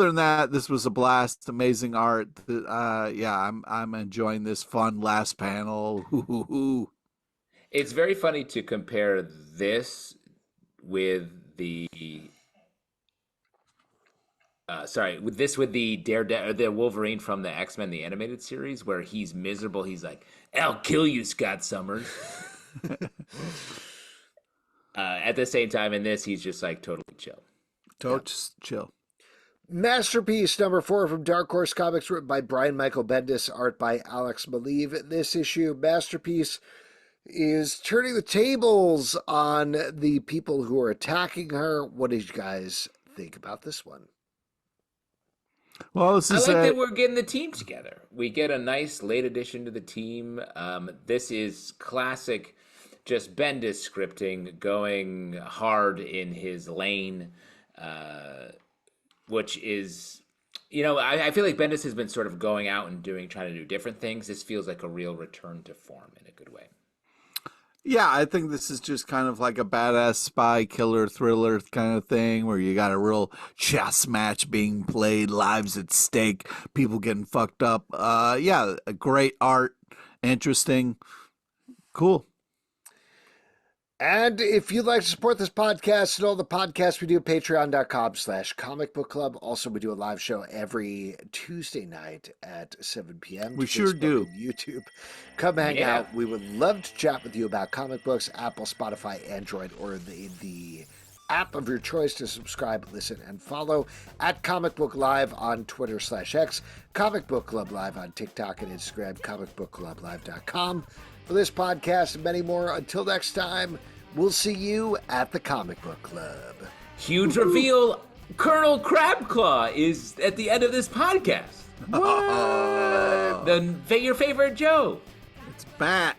than that, this was a blast. Amazing art. I'm enjoying this fun last panel.
It's very funny to compare this with the with the Daredevil, the Wolverine from the X-Men, the animated series, where he's miserable. He's like, I'll kill you, Scott Summers. At the same time, in this, he's just like totally chill.
Just chill.
Masterpiece number 4 from Dark Horse Comics, written by Brian Michael Bendis, art by Alex Maleev. This issue, Masterpiece, is turning the tables on the people who are attacking her. What did you guys think about this one?
Well, this is
I like that we're getting the team together. We get a nice late addition to the team. This is classic, just Bendis scripting, going hard in his lane, which is, I feel like Bendis has been sort of going out and trying to do different things. This feels like a real return to form in a good way.
Yeah, I think this is just kind of like a badass spy killer thriller kind of thing where you got a real chess match being played, lives at stake, people getting fucked up. A great art, interesting, cool.
And if you'd like to support this podcast and all the podcasts we do, patreon.com/comicbookclub. Also, we do a live show every Tuesday night at 7 p.m.
We sure do.
YouTube. Come hang out. We would love to chat with you about comic books, Apple, Spotify, Android, or the app of your choice to subscribe, listen, and follow. At Comic Book Live on Twitter/X, Comic Book Club Live on TikTok and Instagram, comicbookclublive.com. For this podcast and many more, until next time, we'll see you at the Comic Book Club.
Huge reveal, Colonel Crabclaw is at the end of this podcast. What? Your favorite Joe.
It's Bat.